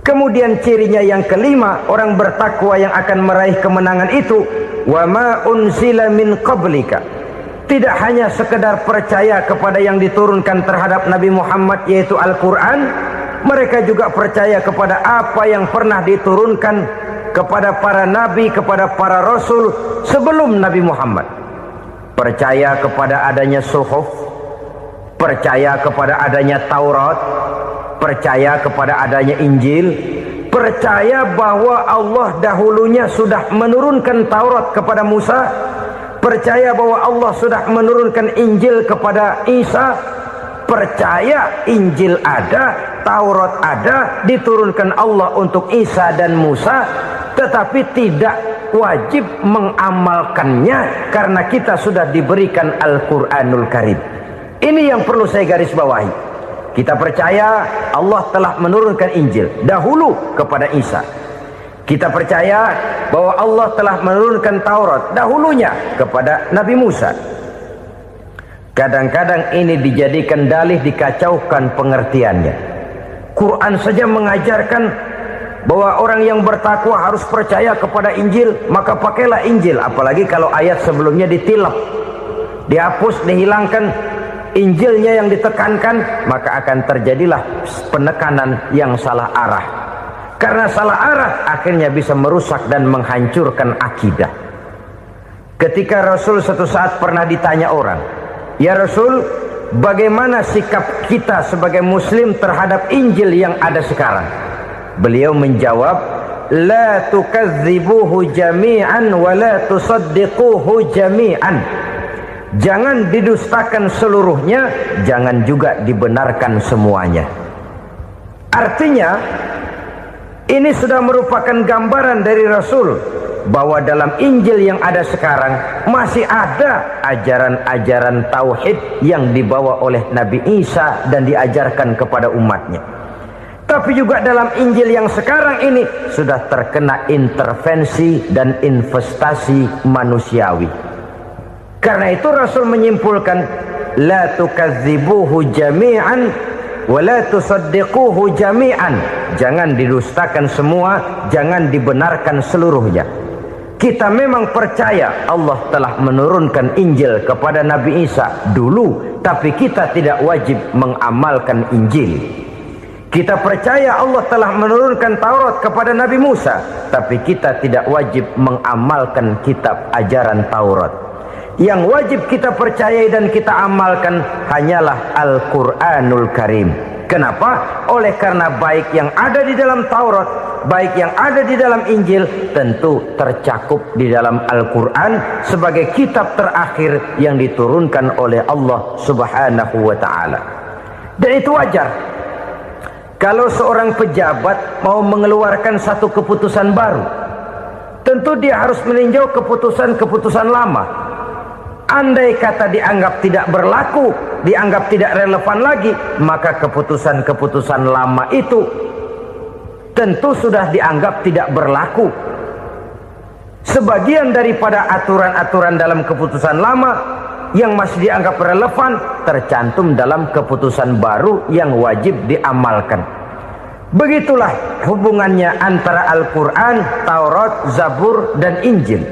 Kemudian cirinya yang kelima, orang bertakwa yang akan meraih kemenangan itu, wa ma unzila min qablika. Tidak hanya sekedar percaya kepada yang diturunkan terhadap Nabi Muhammad, yaitu Al-Quran, mereka juga percaya kepada apa yang pernah diturunkan kepada para nabi, kepada para rasul sebelum Nabi Muhammad. Percaya kepada adanya suhuf, percaya kepada adanya Taurat, percaya kepada adanya Injil, percaya bahwa Allah dahulunya sudah menurunkan Taurat kepada Musa, percaya bahwa Allah sudah menurunkan Injil kepada Isa, percaya Injil ada, Taurat ada, diturunkan Allah untuk Isa dan Musa, tetapi tidak wajib mengamalkannya karena kita sudah diberikan Al-Quranul Karim. Ini yang perlu saya garis bawahi. Kita percaya Allah telah menurunkan Injil dahulu kepada Isa. Kita percaya bahwa Allah telah menurunkan Taurat dahulunya kepada Nabi Musa. Kadang-kadang ini dijadikan dalih, dikacaukan pengertiannya. Quran saja mengajarkan bahwa orang yang bertakwa harus percaya kepada Injil, maka pakailah Injil. Apalagi kalau ayat sebelumnya ditilap, dihapus, dihilangkan, Injilnya yang ditekankan, maka akan terjadilah penekanan yang salah arah. Karena salah arah akhirnya bisa merusak dan menghancurkan akidah. Ketika Rasul suatu saat pernah ditanya orang, ya Rasul, bagaimana sikap kita sebagai muslim terhadap Injil yang ada sekarang? Beliau menjawab, la tukadzibuhu jami'an wa la tusaddiquhu jami'an. Jangan didustakan seluruhnya, jangan juga dibenarkan semuanya. Artinya, ini sudah merupakan gambaran dari Rasul bahwa dalam Injil yang ada sekarang masih ada ajaran-ajaran tauhid yang dibawa oleh Nabi Isa dan diajarkan kepada umatnya. Tapi juga dalam Injil yang sekarang ini sudah terkena intervensi dan investasi manusiawi. Karena itu Rasul menyimpulkan, la tukadzibuhu jami'an wa la tusaddiquhu jami'an. Jangan didustakan semua, jangan dibenarkan seluruhnya. Kita memang percaya Allah telah menurunkan Injil kepada Nabi Isa dulu, tapi kita tidak wajib mengamalkan Injil. Kita percaya Allah telah menurunkan Taurat kepada Nabi Musa, tapi kita tidak wajib mengamalkan kitab ajaran Taurat. Yang wajib kita percayai dan kita amalkan hanyalah Al-Quranul Karim. Kenapa? Oleh karena baik yang ada di dalam Taurat, baik yang ada di dalam Injil, tentu tercakup di dalam Al-Quran sebagai kitab terakhir yang diturunkan oleh Allah Subhanahu wa Ta'ala. Dan itu wajar. Kalau seorang pejabat mau mengeluarkan satu keputusan baru, tentu dia harus meninjau keputusan-keputusan lama. Andai kata dianggap tidak berlaku, dianggap tidak relevan lagi, maka keputusan-keputusan lama itu tentu sudah dianggap tidak berlaku. Sebagian daripada aturan-aturan dalam keputusan lama yang masih dianggap relevan tercantum dalam keputusan baru yang wajib diamalkan. Begitulah hubungannya antara Al-Quran, Taurat, Zabur, dan Injil.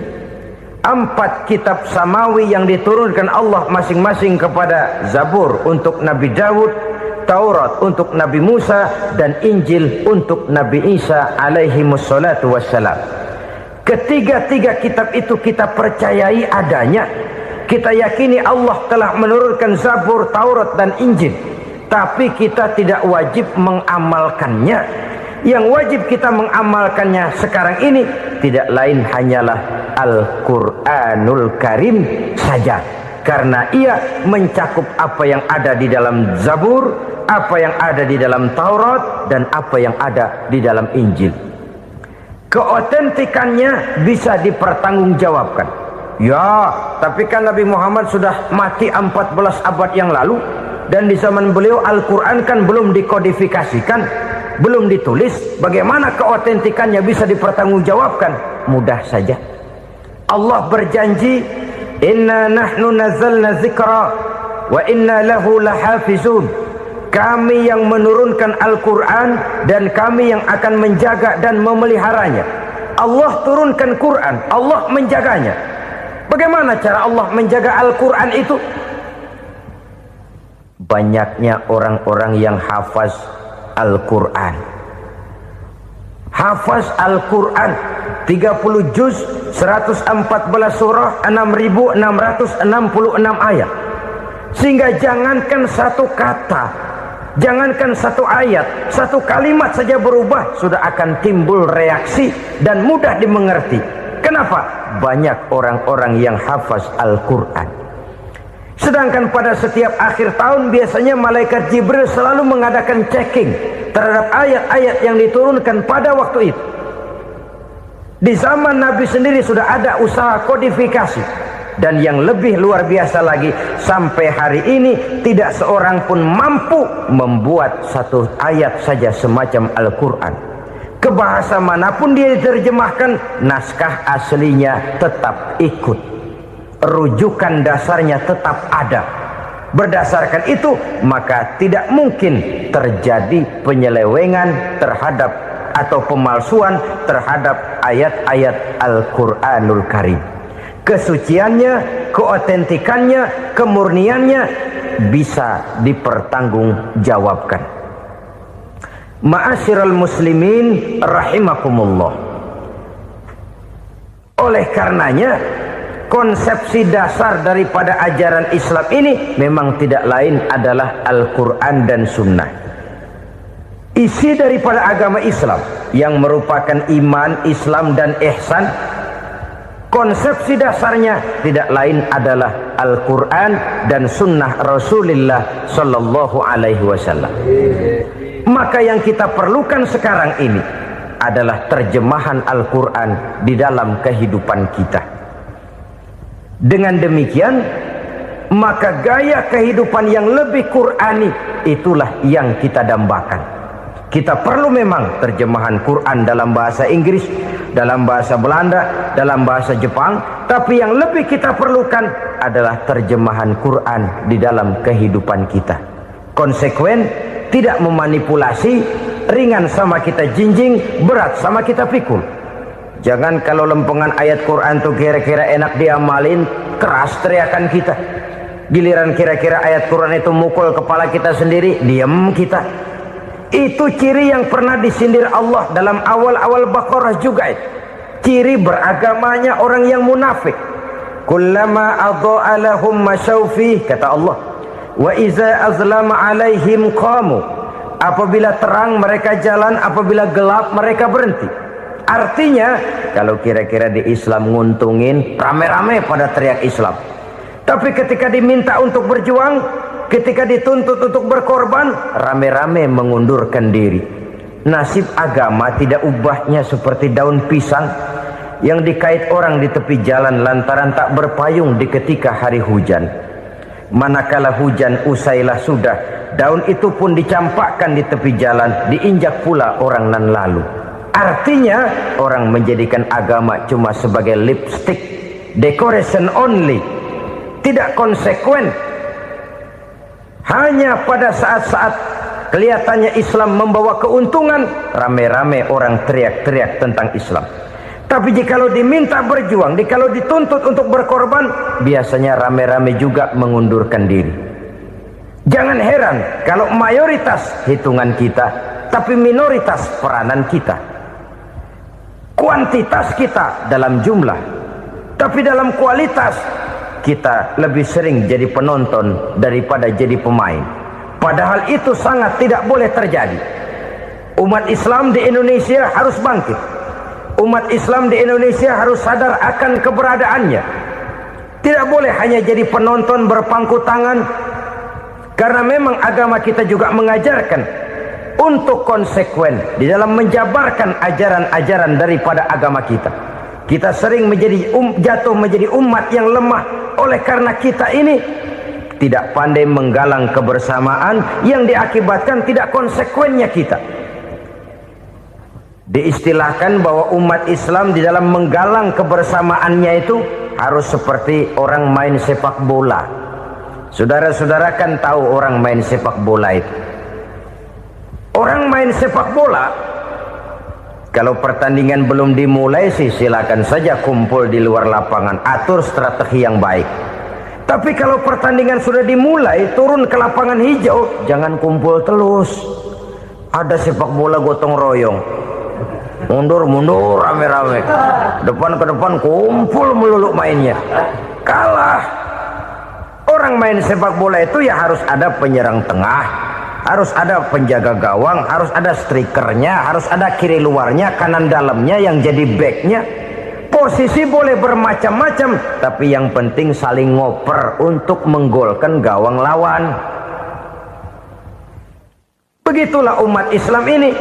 4 kitab samawi yang diturunkan Allah masing-masing kepada Zabur untuk Nabi Daud, Taurat untuk Nabi Musa, dan Injil untuk Nabi Isa alaihi wassalatu wassalam. Ketiga-tiga kitab itu kita percayai adanya. Kita yakini Allah telah menurunkan Zabur, Taurat, dan Injil. Tapi kita tidak wajib mengamalkannya. Yang wajib kita mengamalkannya sekarang ini tidak lain hanyalah Al-Quranul Karim saja. Karena ia mencakup apa yang ada di dalam Zabur, apa yang ada di dalam Taurat, dan apa yang ada di dalam Injil. Keotentikannya bisa dipertanggungjawabkan. Ya, tapi kan Nabi Muhammad sudah mati 14 abad yang lalu, dan di zaman beliau Al-Quran kan belum dikodifikasikan, belum ditulis. Bagaimana keotentikannya bisa dipertanggungjawabkan? Mudah saja. Allah berjanji, inna nahnu nazzalna dzikra wa inna lahu lahafizun. Kami yang menurunkan Al-Quran dan kami yang akan menjaga dan memeliharanya. Allah turunkan Quran, Allah menjaganya. Bagaimana cara Allah menjaga Al-Quran itu? Banyaknya orang-orang yang hafaz Al-Quran. Hafaz Al-Quran 30 juz, 114 surah, 6.666 ayat. Sehingga jangankan satu kata, jangankan satu ayat, satu kalimat saja berubah sudah akan timbul reaksi dan mudah dimengerti. Kenapa? Banyak orang-orang yang hafaz Al-Quran. Sedangkan pada setiap akhir tahun biasanya malaikat Jibril selalu mengadakan checking terhadap ayat-ayat yang diturunkan pada waktu itu. Di zaman Nabi sendiri sudah ada usaha kodifikasi. Dan yang lebih luar biasa lagi, sampai hari ini tidak seorang pun mampu membuat satu ayat saja semacam Al-Quran. Ke bahasa manapun dia diterjemahkan, naskah aslinya tetap ikut. Rujukan dasarnya tetap ada. Berdasarkan itu, maka tidak mungkin terjadi penyelewengan terhadap atau pemalsuan terhadap ayat-ayat Al-Quranul Karim. Kesuciannya, keotentikannya, kemurniannya bisa dipertanggungjawabkan. Ma'asyiral muslimin rahimakumullah. Oleh karenanya, konsepsi dasar daripada ajaran Islam ini memang tidak lain adalah Al-Quran dan Sunnah. Isi daripada agama Islam yang merupakan iman, Islam, dan ihsan, konsepsi dasarnya tidak lain adalah Al-Quran dan Sunnah Rasulullah Sallallahu Alaihi Wasallam. Maka yang kita perlukan sekarang ini adalah terjemahan Al-Quran di dalam kehidupan kita. Dengan demikian, maka gaya kehidupan yang lebih Qurani itulah yang kita dambakan. Kita perlu memang terjemahan Quran dalam bahasa Inggris, dalam bahasa Belanda, dalam bahasa Jepang, tapi yang lebih kita perlukan adalah terjemahan Quran di dalam kehidupan kita. Konsekuen, tidak memanipulasi, ringan sama kita jinjing, berat sama kita pikul. Jangan kalau lempengan ayat Quran tuh kira-kira enak diamalin, keras teriakan kita. Giliran kira-kira ayat Quran itu mukul kepala kita sendiri, diam kita. Itu ciri yang pernah disindir Allah dalam awal-awal Baqarah juga itu. Ciri beragamanya orang yang munafik. Kullama adha'a lahum masyawfih, kata Allah. Wa iza azlama alaihim qamu. Apabila terang mereka jalan, apabila gelap mereka berhenti. Artinya, kalau kira-kira di Islam nguntungin, rame-rame pada teriak Islam. Tapi ketika diminta untuk berjuang, ketika dituntut untuk berkorban, rame-rame mengundurkan diri. Nasib agama tidak ubahnya seperti daun pisang yang dikait orang di tepi jalan lantaran tak berpayung di ketika hari hujan. Manakala hujan usailah sudah, daun itu pun dicampakkan di tepi jalan, diinjak pula orang nan lalu. Artinya, orang menjadikan agama cuma sebagai lipstick, decoration only, tidak konsekuen. Hanya pada saat-saat kelihatannya Islam membawa keuntungan, rame-rame orang teriak-teriak tentang Islam. Tapi jikalau diminta berjuang, jikalau dituntut untuk berkorban, biasanya rame-rame juga mengundurkan diri. Jangan heran kalau mayoritas hitungan kita, tapi minoritas peranan kita. Kuantitas kita dalam jumlah, tapi dalam kualitas kita lebih sering jadi penonton daripada jadi pemain. Padahal itu sangat tidak boleh terjadi. Umat Islam di Indonesia harus bangkit. Umat Islam di Indonesia harus sadar akan keberadaannya. Tidak boleh hanya jadi penonton berpangku tangan. Karena memang agama kita juga mengajarkan untuk konsekuen di dalam menjabarkan ajaran-ajaran daripada agama kita. Kita sering jatuh menjadi umat yang lemah oleh karena kita ini tidak pandai menggalang kebersamaan yang diakibatkan tidak konsekuennya kita. Diistilahkan bahwa umat Islam di dalam menggalang kebersamaannya itu harus seperti orang main sepak bola. Saudara-saudara kan tahu orang main sepak bola itu. Orang main sepak bola, kalau pertandingan belum dimulai sih silakan saja kumpul di luar lapangan, atur strategi yang baik. Tapi kalau pertandingan sudah dimulai, turun ke lapangan hijau, jangan kumpul terus. Ada sepak bola gotong royong, mundur-mundur rame-rame, depan ke depan kumpul melulu mainnya. Kalah. Orang main sepak bola itu ya harus ada penyerang tengah, harus ada penjaga gawang, harus ada strikernya, harus ada kiri luarnya, kanan dalamnya yang jadi backnya. Posisi boleh bermacam-macam, tapi yang penting saling ngoper untuk menggolkan gawang lawan. Begitulah umat Islam ini.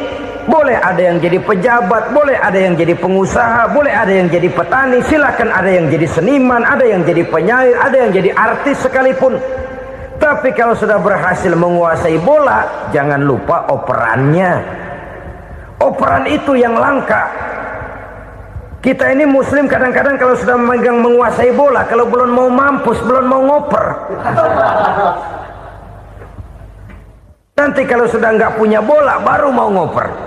Boleh ada yang jadi pejabat, boleh ada yang jadi pengusaha, boleh ada yang jadi petani, silakan ada yang jadi seniman, ada yang jadi penyair, ada yang jadi artis sekalipun. Tapi kalau sudah berhasil menguasai bola, jangan lupa operannya. Operan itu yang langka. Kita ini muslim kadang-kadang kalau sudah memegang menguasai bola, kalau belum mau mampus, belum mau ngoper. Nanti kalau sudah nggak punya bola, baru mau ngoper.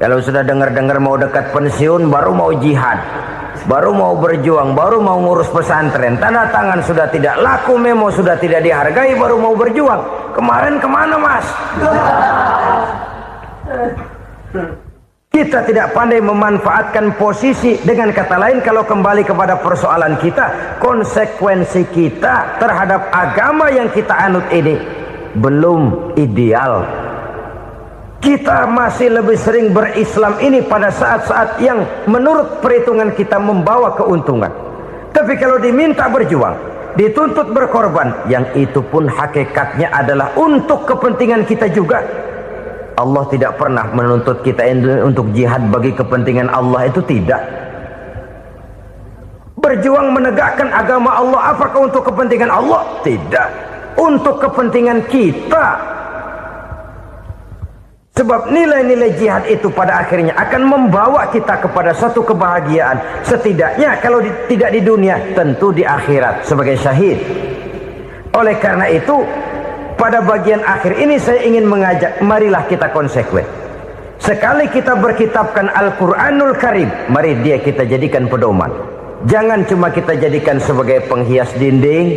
Kalau sudah dengar-dengar mau dekat pensiun, baru mau jihad, baru mau berjuang, baru mau ngurus pesantren. Tanda tangan sudah tidak laku, memo sudah tidak dihargai, baru mau berjuang. Kemarin kemana mas? Kita tidak pandai memanfaatkan posisi. Dengan kata lain, kalau kembali kepada persoalan kita, konsekuensi kita terhadap agama yang kita anut ini belum ideal. Kita masih lebih sering berislam ini pada saat-saat yang menurut perhitungan kita membawa keuntungan. Tapi kalau diminta berjuang, dituntut berkorban, yang itu pun hakikatnya adalah untuk kepentingan kita juga. Allah tidak pernah menuntut kita untuk jihad bagi kepentingan Allah, itu tidak. Berjuang menegakkan agama Allah, apakah untuk kepentingan Allah? Tidak, untuk kepentingan kita. Sebab nilai-nilai jihad itu pada akhirnya akan membawa kita kepada satu kebahagiaan. Setidaknya kalau tidak di dunia, tentu di akhirat sebagai syahid. Oleh karena itu, pada bagian akhir ini saya ingin mengajak, marilah kita konsekuen. Sekali kita berkitabkan Al-Quranul Karim, mari dia kita jadikan pedoman. Jangan cuma kita jadikan sebagai penghias dinding,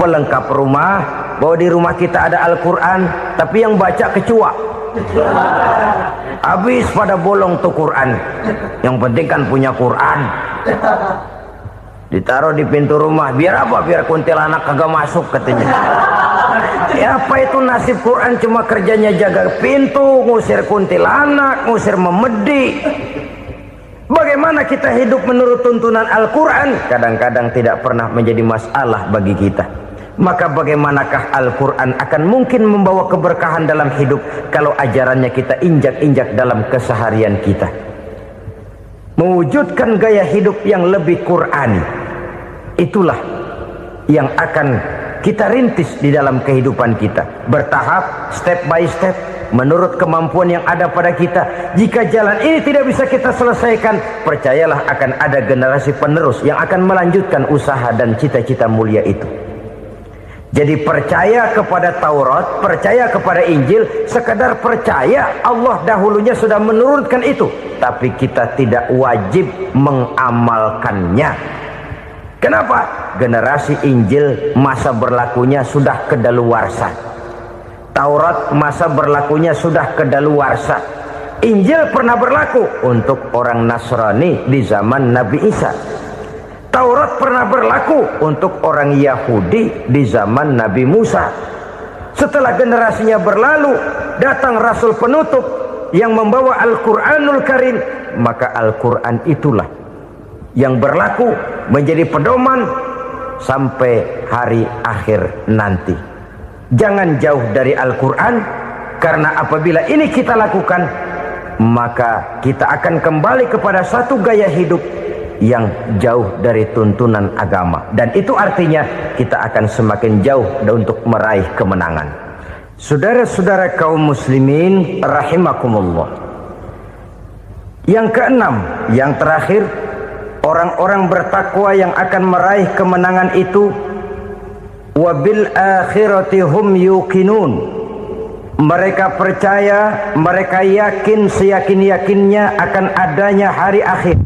pelengkap rumah, bahwa di rumah kita ada Al-Quran, tapi yang baca kecoa. Habis pada bolong tuh Quran. Yang penting kan punya Quran. Ditaruh di pintu rumah. Biar apa? Biar kuntilanak kagak masuk katanya. Ya apa itu nasib Quran? Cuma kerjanya jaga pintu, ngusir kuntilanak, ngusir memedi. Bagaimana kita hidup menurut tuntunan Al-Quran? Kadang-kadang tidak pernah menjadi masalah bagi kita. Maka bagaimanakah Al-Quran akan mungkin membawa keberkahan dalam hidup kalau ajarannya kita injak-injak dalam keseharian kita? Mewujudkan gaya hidup yang lebih Qurani, itulah yang akan kita rintis di dalam kehidupan kita, bertahap, step by step, menurut kemampuan yang ada pada kita. Jika jalan ini tidak bisa kita selesaikan, percayalah akan ada generasi penerus yang akan melanjutkan usaha dan cita-cita mulia itu. Jadi percaya kepada Taurat, percaya kepada Injil, sekadar percaya Allah dahulunya sudah menurunkan itu, tapi kita tidak wajib mengamalkannya. Kenapa? Generasi Injil masa berlakunya sudah kedaluarsa. Taurat masa berlakunya sudah kedaluarsa. Injil pernah berlaku untuk orang Nasrani di zaman Nabi Isa. Taurat pernah berlaku untuk orang Yahudi di zaman Nabi Musa. Setelah generasinya berlalu, datang Rasul penutup yang membawa Al-Quranul Karim. Maka Al-Quran itulah yang berlaku menjadi pedoman sampai hari akhir nanti. Jangan jauh dari Al-Quran, karena apabila ini kita lakukan, maka kita akan kembali kepada satu gaya hidup yang jauh dari tuntunan agama, dan itu artinya kita akan semakin jauh untuk meraih kemenangan. Saudara-saudara kaum muslimin rahimakumullah. Yang keenam, yang terakhir, orang-orang bertakwa yang akan meraih kemenangan itu wabil akhirati hum yuqinun. Mereka percaya, mereka yakin seyakin-yakinnya akan adanya hari akhir,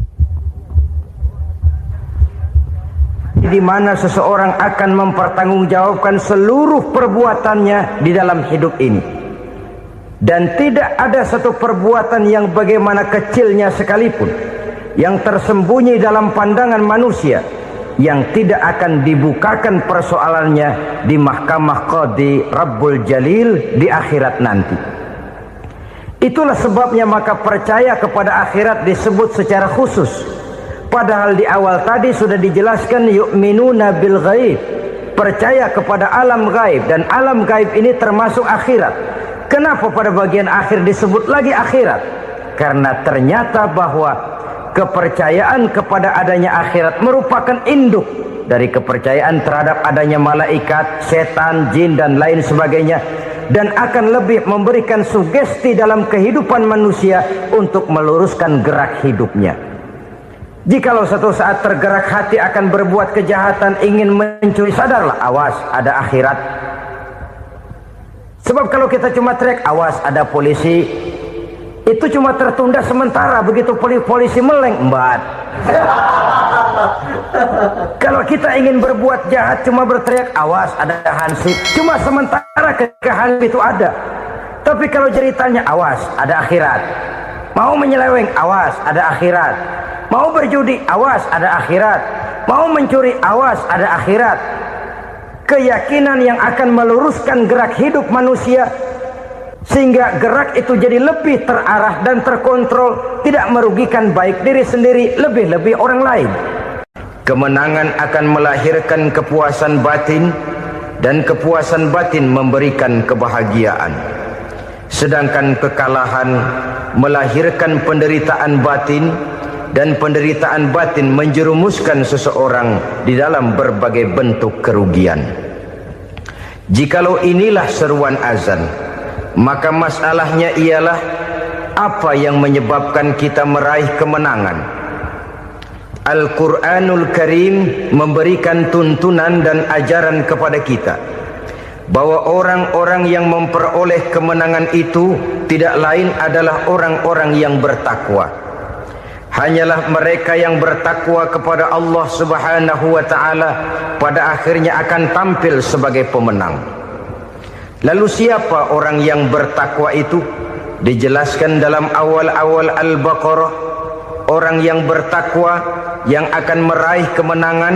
di mana seseorang akan mempertanggungjawabkan seluruh perbuatannya di dalam hidup ini. Dan tidak ada satu perbuatan yang bagaimana kecilnya sekalipun, yang tersembunyi dalam pandangan manusia, yang tidak akan dibukakan persoalannya di mahkamah Qadi Rabbul Jalil di akhirat nanti. Itulah sebabnya maka percaya kepada akhirat disebut secara khusus. Padahal di awal tadi sudah dijelaskan yu'minuna bil ghaib, percaya kepada alam gaib, dan alam gaib ini termasuk akhirat. Kenapa pada bagian akhir disebut lagi akhirat? Karena ternyata bahwa kepercayaan kepada adanya akhirat merupakan induk dari kepercayaan terhadap adanya malaikat, setan, jin dan lain sebagainya, dan akan lebih memberikan sugesti dalam kehidupan manusia untuk meluruskan gerak hidupnya. Jikalau satu saat tergerak hati akan berbuat kejahatan, ingin mencuri, sadarlah, awas ada akhirat. Sebab kalau kita cuma teriak awas ada polisi, itu cuma tertunda sementara. Begitu polisi meleng, embat. Kalau kita ingin berbuat jahat cuma berteriak awas ada hansip, cuma sementara ketika hansip itu ada. Tapi kalau ceritanya awas ada akhirat, mau menyeleweng awas ada akhirat, mau berjudi awas ada akhirat, mau mencuri awas ada akhirat. Keyakinan yang akan meluruskan gerak hidup manusia sehingga gerak itu jadi lebih terarah dan terkontrol, tidak merugikan baik diri sendiri, lebih-lebih orang lain. Kemenangan akan melahirkan kepuasan batin, dan kepuasan batin memberikan kebahagiaan. Sedangkan kekalahan melahirkan penderitaan batin, dan penderitaan batin menjerumuskan seseorang di dalam berbagai bentuk kerugian. Jikalau inilah seruan azan, maka masalahnya ialah apa yang menyebabkan kita meraih kemenangan. Al-Quranul Karim memberikan tuntunan dan ajaran kepada kita bahwa orang-orang yang memperoleh kemenangan itu tidak lain adalah orang-orang yang bertakwa. Hanyalah mereka yang bertakwa kepada Allah Subhanahu wa ta'ala pada akhirnya akan tampil sebagai pemenang. Lalu siapa orang yang bertakwa itu? Dijelaskan dalam awal-awal Al-Baqarah, orang yang bertakwa yang akan meraih kemenangan.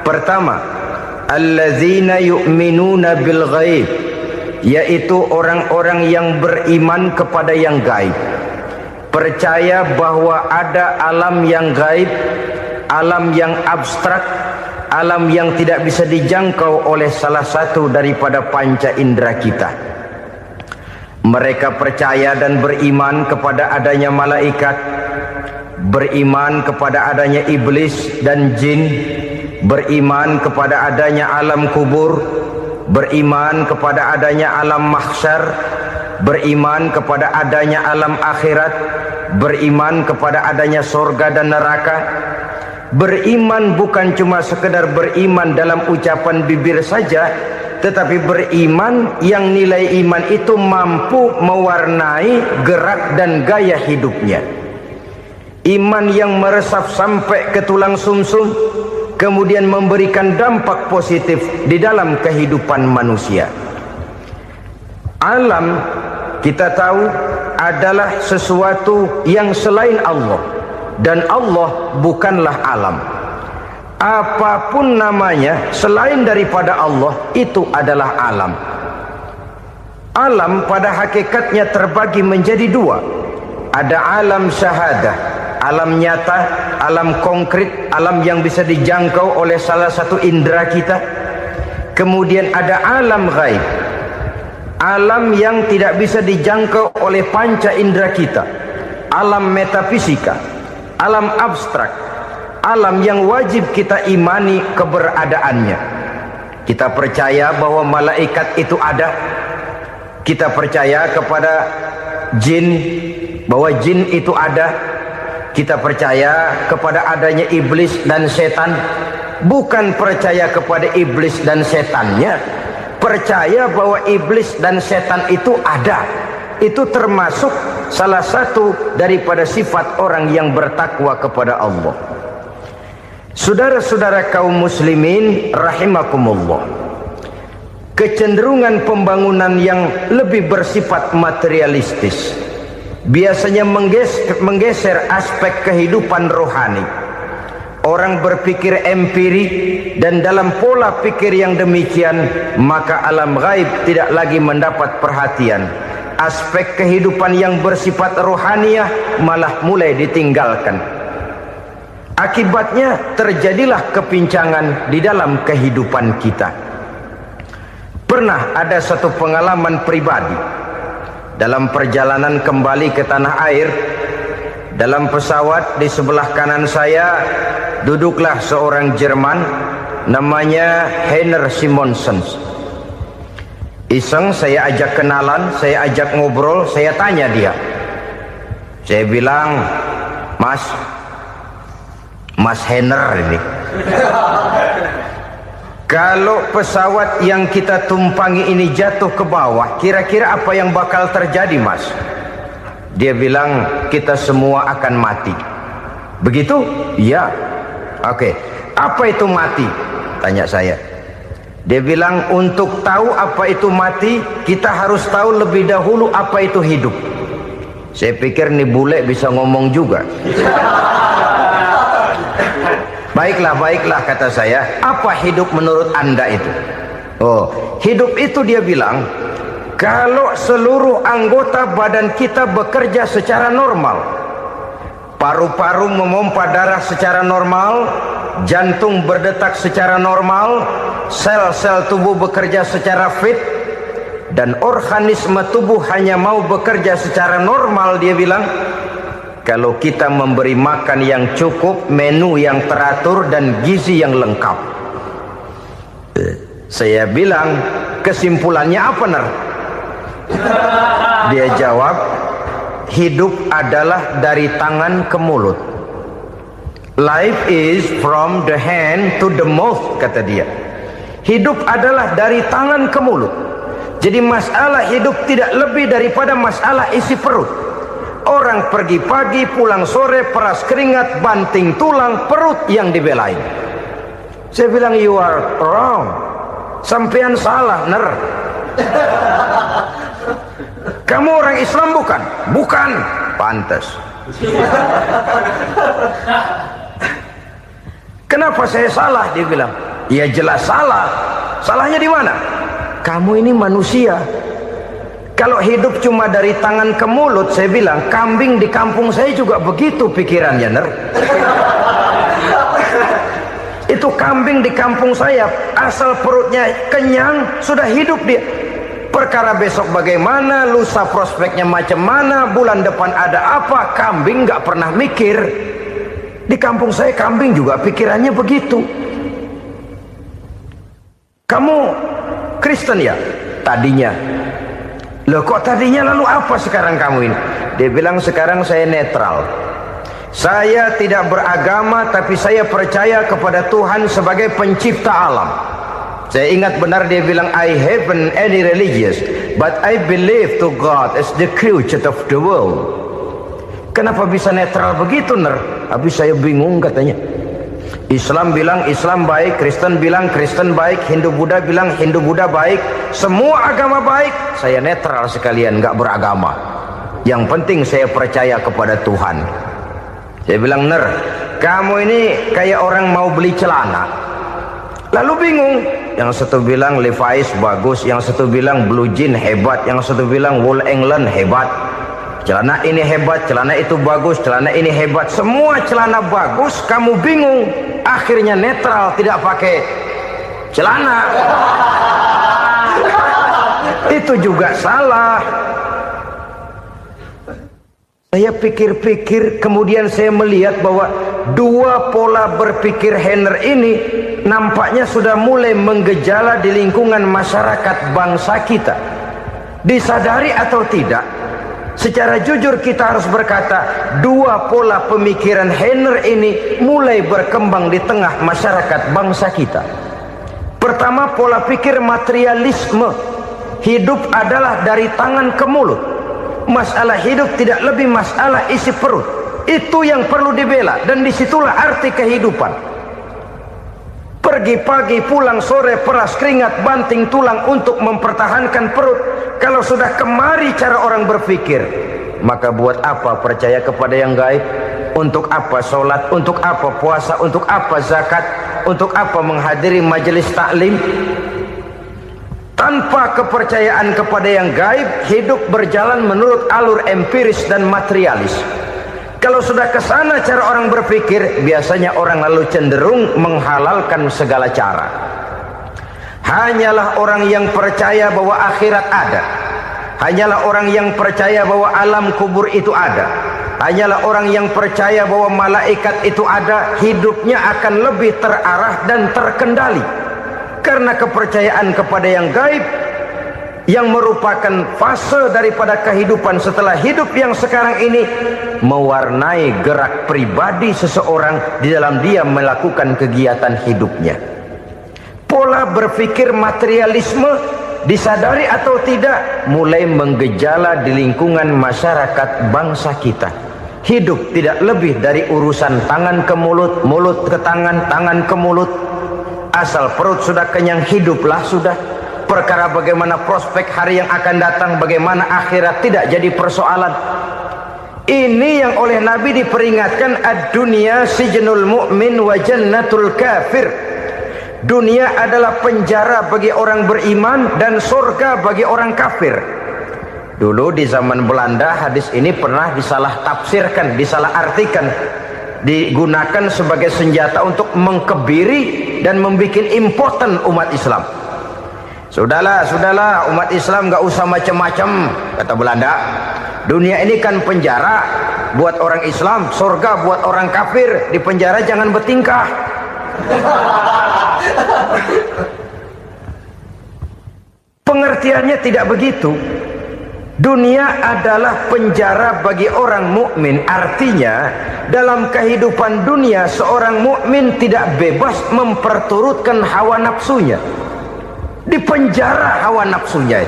Pertama, allazina yu'minuna bil ghaib, yaitu orang-orang yang beriman kepada yang gaib, percaya bahwa ada alam yang gaib, alam yang abstrak, alam yang tidak bisa dijangkau oleh salah satu daripada panca indera kita. Mereka percaya dan beriman kepada adanya malaikat, beriman kepada adanya iblis dan jin, beriman kepada adanya alam kubur, beriman kepada adanya alam mahsyar, beriman kepada adanya alam akhirat, beriman kepada adanya surga dan neraka. Beriman bukan cuma sekedar beriman dalam ucapan bibir saja, tetapi beriman yang nilai iman itu mampu mewarnai gerak dan gaya hidupnya. Iman yang meresap sampai ke tulang sumsum, kemudian memberikan dampak positif di dalam kehidupan manusia. Alam, kita tahu, adalah sesuatu yang selain Allah, dan Allah bukanlah alam. Apapun namanya selain daripada Allah, itu adalah alam. Alam pada hakikatnya terbagi menjadi dua. Ada alam syahadah, alam nyata, alam konkret, alam yang bisa dijangkau oleh salah satu indera kita. Kemudian ada alam ghaib, alam yang tidak bisa dijangkau oleh panca indera kita, alam metafisika, alam abstrak, alam yang wajib kita imani keberadaannya. Kita percaya bahwa malaikat itu ada, kita percaya kepada jin, bahwa jin itu ada, kita percaya kepada adanya iblis dan setan. Bukan percaya kepada iblis dan setannya, percaya bahwa iblis dan setan itu ada. Itu termasuk salah satu daripada sifat orang yang bertakwa kepada Allah. Saudara-saudara kaum muslimin rahimakumullah, kecenderungan pembangunan yang lebih bersifat materialistis biasanya menggeser aspek kehidupan rohani. Orang berpikir empiri, dan dalam pola pikir yang demikian maka alam gaib tidak lagi mendapat perhatian. Aspek kehidupan yang bersifat rohaniah malah mulai ditinggalkan. Akibatnya terjadilah kepincangan di dalam kehidupan kita. Pernah ada satu pengalaman pribadi dalam perjalanan kembali ke tanah air. Dalam pesawat di sebelah kanan saya duduklah seorang Jerman namanya Heiner Simonsen. Iseng saya ajak kenalan, saya ajak ngobrol, saya tanya dia. Saya bilang, Mas Heiner ini, kalau pesawat yang kita tumpangi ini jatuh ke bawah, kira-kira apa yang bakal terjadi, Mas? Dia bilang, kita semua akan mati. Begitu? Iya. Oke. Apa itu mati? Tanya saya. Dia bilang, untuk tahu apa itu mati, kita harus tahu lebih dahulu apa itu hidup. Saya pikir nih bule bisa ngomong juga. Baiklah kata saya. Apa hidup menurut Anda itu? Oh, hidup itu dia bilang, kalau seluruh anggota badan kita bekerja secara normal, paru-paru memompa darah secara normal, jantung berdetak secara normal, sel-sel tubuh bekerja secara fit, dan organisme tubuh hanya mau bekerja secara normal. Dia bilang, kalau kita memberi makan yang cukup, menu yang teratur, dan gizi yang lengkap. Saya bilang, kesimpulannya apa, Ner? Dia jawab, hidup adalah dari tangan ke mulut. Life is from the hand to the mouth, kata dia. Hidup adalah dari tangan ke mulut. Jadi masalah hidup tidak lebih daripada masalah isi perut. Orang pergi pagi, pulang sore, peras keringat, banting tulang, perut yang dibelain. Saya bilang, you are wrong. Sampean salah, Ner. Kamu orang Islam bukan? Bukan. Pantas. Kenapa saya salah? Dia bilang, ya jelas salah. Salahnya di mana? Kamu ini manusia. Kalau hidup cuma dari tangan ke mulut, saya bilang, kambing di kampung saya juga begitu pikirannya, Ner. Itu kambing di kampung saya, asal perutnya kenyang, sudah hidup dia. Perkara besok bagaimana, lusa prospeknya macam mana, bulan depan ada apa, kambing nggak pernah mikir. Di kampung saya kambing juga pikirannya begitu. Kamu Kristen ya? Tadinya. Loh kok tadinya, lalu apa sekarang kamu ini? Dia bilang, sekarang saya netral. Saya tidak beragama, tapi saya percaya kepada Tuhan sebagai pencipta alam. Saya ingat benar dia bilang, I haven't any religious, but I believe to God as the creator of the world. Kenapa bisa netral begitu, Ner? Habis saya bingung katanya. Islam bilang Islam baik, Kristen bilang Kristen baik, Hindu Buddha bilang Hindu Buddha baik, semua agama baik. Saya netral sekalian, nggak beragama. Yang penting saya percaya kepada Tuhan. Saya bilang, Ner, kamu ini kayak orang mau beli celana, lalu bingung. Yang satu bilang Levi's bagus, yang satu bilang Blue Jean hebat, yang satu bilang Wool England hebat. Celana ini hebat, celana itu bagus, celana ini hebat. Semua celana bagus, kamu bingung. Akhirnya netral, tidak pakai celana. Itu juga salah. Saya pikir-pikir, kemudian saya melihat bahwa dua pola berpikir Henner ini nampaknya sudah mulai menggejala di lingkungan masyarakat bangsa kita. Disadari atau tidak, secara jujur kita harus berkata, dua pola pemikiran Henner ini mulai berkembang di tengah masyarakat bangsa kita. Pertama, pola pikir materialisme. Hidup adalah dari tangan ke mulut. Masalah hidup tidak lebih masalah isi perut. Itu yang perlu dibela, dan disitulah arti kehidupan. Pergi pagi, pulang sore, peras keringat, banting tulang untuk mempertahankan perut. Kalau sudah kemari cara orang berpikir, maka buat apa percaya kepada yang gaib? Untuk apa sholat? Untuk apa puasa? Untuk apa zakat? Untuk apa menghadiri majelis taklim? Tanpa kepercayaan kepada yang gaib, hidup berjalan menurut alur empiris dan materialis. Kalau sudah ke sana cara orang berpikir, biasanya orang lalu cenderung menghalalkan segala cara. Hanyalah orang yang percaya bahwa akhirat ada. Hanyalah orang yang percaya bahwa alam kubur itu ada. Hanyalah orang yang percaya bahwa malaikat itu ada, hidupnya akan lebih terarah dan terkendali. Karena kepercayaan kepada yang gaib, yang merupakan fase daripada kehidupan setelah hidup yang sekarang ini, mewarnai gerak pribadi seseorang di dalam dia melakukan kegiatan hidupnya. Pola berpikir materialisme, disadari atau tidak, mulai menggejala di lingkungan masyarakat bangsa kita. Hidup tidak lebih dari urusan tangan ke mulut, mulut ke tangan, tangan ke mulut. Asal perut sudah kenyang, hiduplah sudah. Perkara bagaimana prospek hari yang akan datang, bagaimana akhirat, tidak jadi persoalan. Ini yang oleh Nabi diperingatkan, ad-dunya sijnul mu'min wa jannatul kafir. Dunia adalah penjara bagi orang beriman dan surga bagi orang kafir. Dulu di zaman Belanda hadis ini pernah disalah tafsirkan, disalah artikan, digunakan sebagai senjata untuk mengkebiri dan membuat impoten umat Islam. Sudahlah umat Islam gak usah macam-macam, kata Belanda. Dunia ini kan penjara buat orang Islam, surga buat orang kafir. Di penjara jangan bertingkah. Pengertiannya tidak begitu. Dunia adalah penjara bagi orang mukmin. Artinya dalam kehidupan dunia seorang mukmin tidak bebas memperturutkan hawa nafsunya. Dipenjara hawa nafsunya.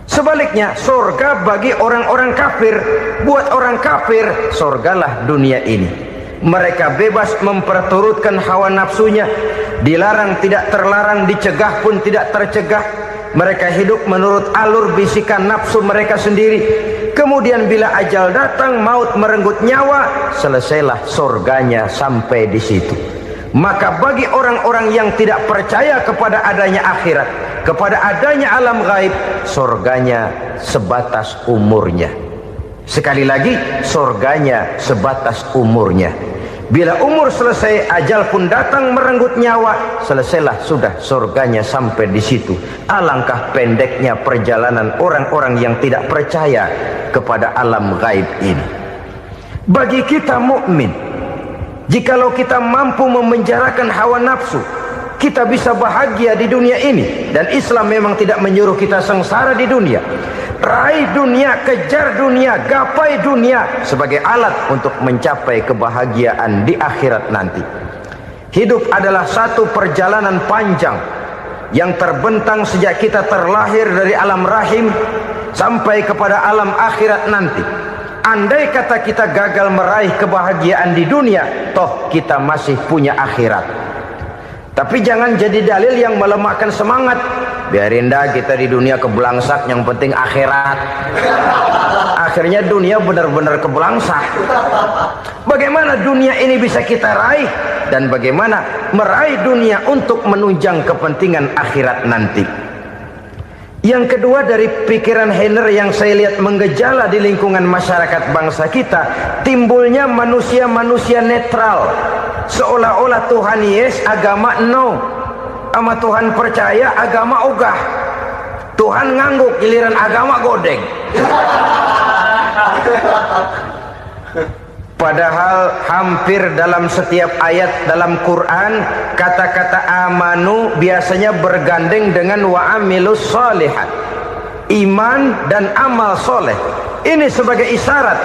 Sebaliknya surga bagi orang-orang kafir. Buat orang kafir surgalah dunia ini. Mereka bebas memperturutkan hawa nafsunya. Dilarang tidak terlarang, dicegah pun tidak tercegah. Mereka hidup menurut alur bisikan nafsu mereka sendiri. Kemudian bila ajal datang, maut merenggut nyawa, selesailah surganya sampai di situ. Maka bagi orang-orang yang tidak percaya kepada adanya akhirat, kepada adanya alam gaib, surganya sebatas umurnya. Sekali lagi, surganya sebatas umurnya. Bila umur selesai, ajal pun datang merenggut nyawa, selesailah sudah surganya sampai di situ. Alangkah pendeknya perjalanan orang-orang yang tidak percaya kepada alam gaib ini. Bagi kita mukmin, jikalau kita mampu memenjarakan hawa nafsu, kita bisa bahagia di dunia ini. Dan Islam memang tidak menyuruh kita sengsara di dunia. Raih dunia, kejar dunia, gapai dunia sebagai alat untuk mencapai kebahagiaan di akhirat nanti. Hidup adalah satu perjalanan panjang yang terbentang sejak kita terlahir dari alam rahim sampai kepada alam akhirat nanti. Andai kata kita gagal meraih kebahagiaan di dunia, toh kita masih punya akhirat. Tapi jangan jadi dalil yang melemahkan semangat. Biarin dah kita di dunia kebelangsak, yang penting akhirat. Akhirnya dunia benar-benar kebelangsak. Bagaimana dunia ini bisa kita raih, dan bagaimana meraih dunia untuk menunjang kepentingan akhirat nanti. Yang kedua, dari pikiran Heiner yang saya lihat menggejala di lingkungan masyarakat bangsa kita, timbulnya manusia-manusia netral. Seolah-olah Tuhan yes, agama no. Sama Tuhan percaya, agama ogah. Tuhan ngangguk, giliran agama godeng. Padahal hampir dalam setiap ayat dalam Quran, kata-kata amanu biasanya bergandeng dengan wa amilus sholihat. Iman dan amal soleh. Ini sebagai isyarat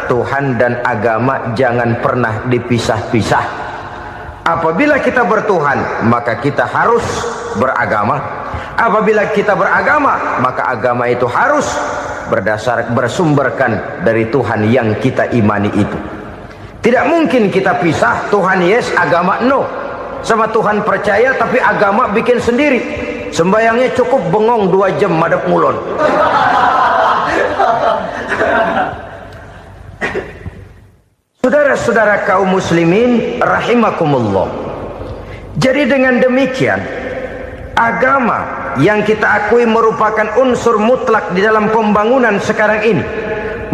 Tuhan dan agama jangan pernah dipisah-pisah. Apabila kita bertuhan, maka kita harus beragama. Apabila kita beragama, maka agama itu harus bersumberkan dari Tuhan yang kita imani itu. Tidak mungkin kita pisah, Tuhan yes, agama no. Sama Tuhan percaya tapi agama bikin sendiri. Sembayangnya cukup bengong 2 jam madep ngulon. Saudara-saudara kaum muslimin rahimakumullah. Jadi dengan demikian, agama yang kita akui merupakan unsur mutlak di dalam pembangunan sekarang ini,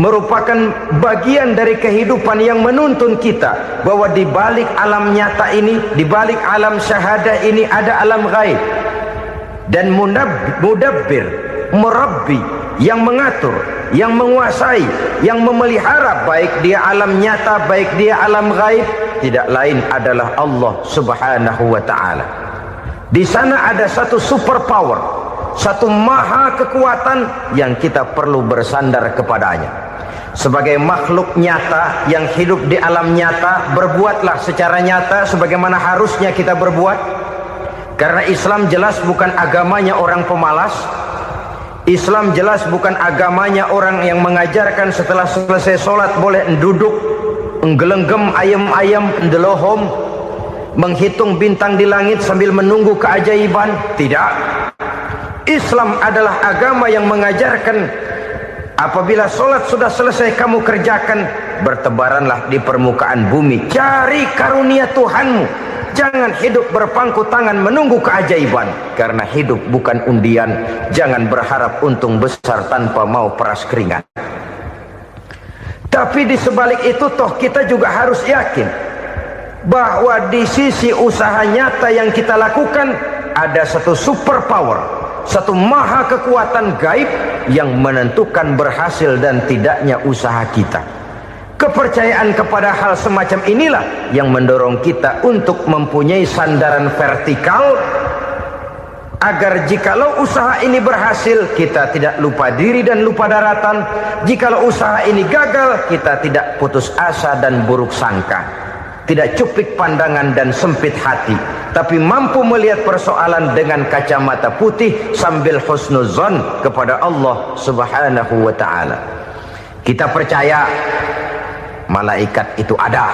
merupakan bagian dari kehidupan yang menuntun kita bahwa di balik alam nyata ini, di balik alam syahadah ini ada alam gaib. Dan mudabbir, murabbi, yang mengatur, yang menguasai, yang memelihara baik dia alam nyata, baik dia alam gaib, tidak lain adalah Allah Subhanahu wa ta'ala. Di sana ada satu super power, satu maha kekuatan yang kita perlu bersandar kepadanya. Sebagai makhluk nyata yang hidup di alam nyata, berbuatlah secara nyata sebagaimana harusnya kita berbuat. Karena Islam jelas bukan agamanya orang pemalas. Islam jelas bukan agamanya orang yang mengajarkan setelah selesai sholat boleh duduk, nggelenggem ayam-ayam, ndelohom, menghitung bintang di langit sambil menunggu keajaiban. Tidak. Islam adalah agama yang mengajarkan apabila sholat sudah selesai kamu kerjakan, bertebaranlah di permukaan bumi, cari karunia Tuhanmu. Jangan hidup berpangku tangan menunggu keajaiban, karena hidup bukan undian. Jangan berharap untung besar tanpa mau peras keringat. Tapi di sebalik itu toh kita juga harus yakin bahwa di sisi usaha nyata yang kita lakukan ada satu super power, satu maha kekuatan gaib yang menentukan berhasil dan tidaknya usaha kita. Kepercayaan kepada hal semacam inilah yang mendorong kita untuk mempunyai sandaran vertikal, agar jikalau usaha ini berhasil, kita tidak lupa diri dan lupa daratan. Jikalau usaha ini gagal, kita tidak putus asa dan buruk sangka, tidak cuplik pandangan dan sempit hati, tapi mampu melihat persoalan dengan kacamata putih sambil husnuzon kepada Allah Subhanahu wa ta'ala. Kita percaya malaikat itu ada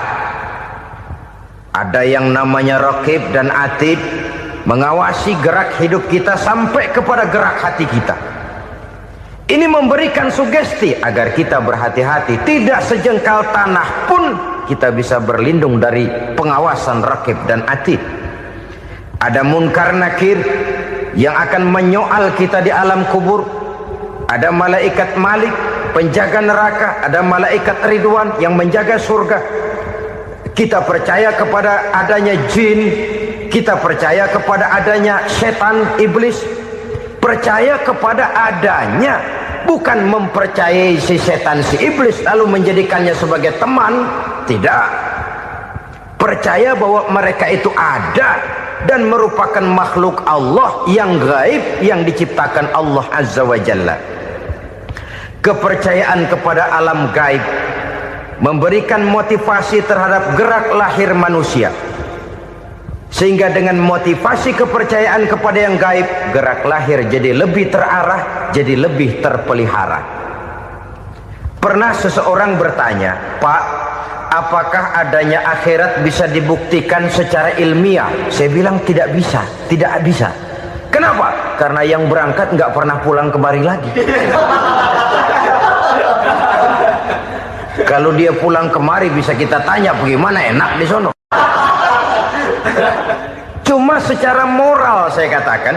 yang namanya Raqib dan Atid, mengawasi gerak hidup kita sampai kepada gerak hati kita. Ini memberikan sugesti agar kita berhati-hati, tidak sejengkal tanah pun kita bisa berlindung dari pengawasan Raqib dan Atid. Ada Munkar Nakir yang akan menyoal kita di alam kubur. Ada malaikat Malik, penjaga neraka. Ada malaikat Ridwan yang menjaga surga. Kita percaya kepada adanya jin, kita percaya kepada adanya setan, iblis. Percaya kepada adanya, bukan mempercayai si setan, si iblis lalu menjadikannya sebagai teman. Tidak. Percaya bahwa mereka itu ada dan merupakan makhluk Allah yang gaib yang diciptakan Allah Azza wa Jalla. Kepercayaan kepada alam gaib memberikan motivasi terhadap gerak lahir manusia, sehingga dengan motivasi kepercayaan kepada yang gaib, gerak lahir jadi lebih terarah, jadi lebih terpelihara. Pernah seseorang bertanya, "Pak, apakah adanya akhirat bisa dibuktikan secara ilmiah?" Saya bilang tidak bisa, tidak bisa. Kenapa? Karena yang berangkat nggak pernah pulang kembali lagi. Kalau dia pulang kemari bisa kita tanya bagaimana enak di sono. Cuma secara moral saya katakan,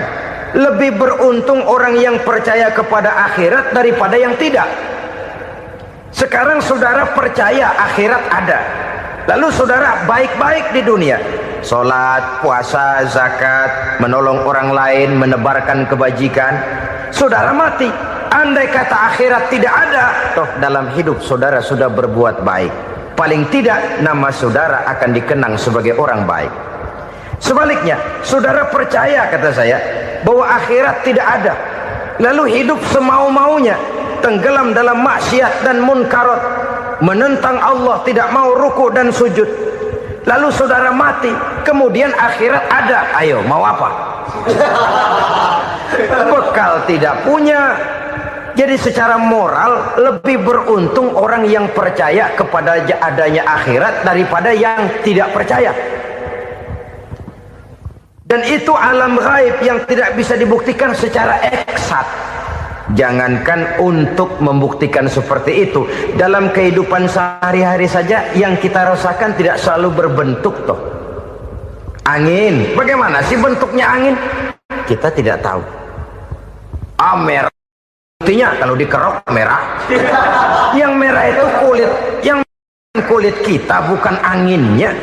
lebih beruntung orang yang percaya kepada akhirat daripada yang tidak. Sekarang saudara percaya akhirat ada, lalu saudara baik-baik di dunia, sholat, puasa, zakat, menolong orang lain, menebarkan kebajikan. Saudara mati, andai kata akhirat tidak ada, toh dalam hidup saudara sudah berbuat baik, paling tidak nama saudara akan dikenang sebagai orang baik. Sebaliknya, saudara percaya, kata saya, bahwa akhirat tidak ada, lalu hidup semau-maunya, tenggelam dalam maksiat dan munkarat, menentang Allah, tidak mau ruku dan sujud, lalu saudara mati, kemudian akhirat ada, ayo mau apa? Bekal tidak punya. Jadi secara moral lebih beruntung orang yang percaya kepada adanya akhirat daripada yang tidak percaya. Dan itu alam gaib yang tidak bisa dibuktikan secara eksat. Jangankan untuk membuktikan seperti itu, dalam kehidupan sehari-hari saja yang kita rasakan tidak selalu berbentuk toh. Angin, bagaimana sih bentuknya angin? Kita tidak tahu. Merah, buktinya kalau dikerok merah. Yang merah itu kulit, yang kulit kita bukan anginnya.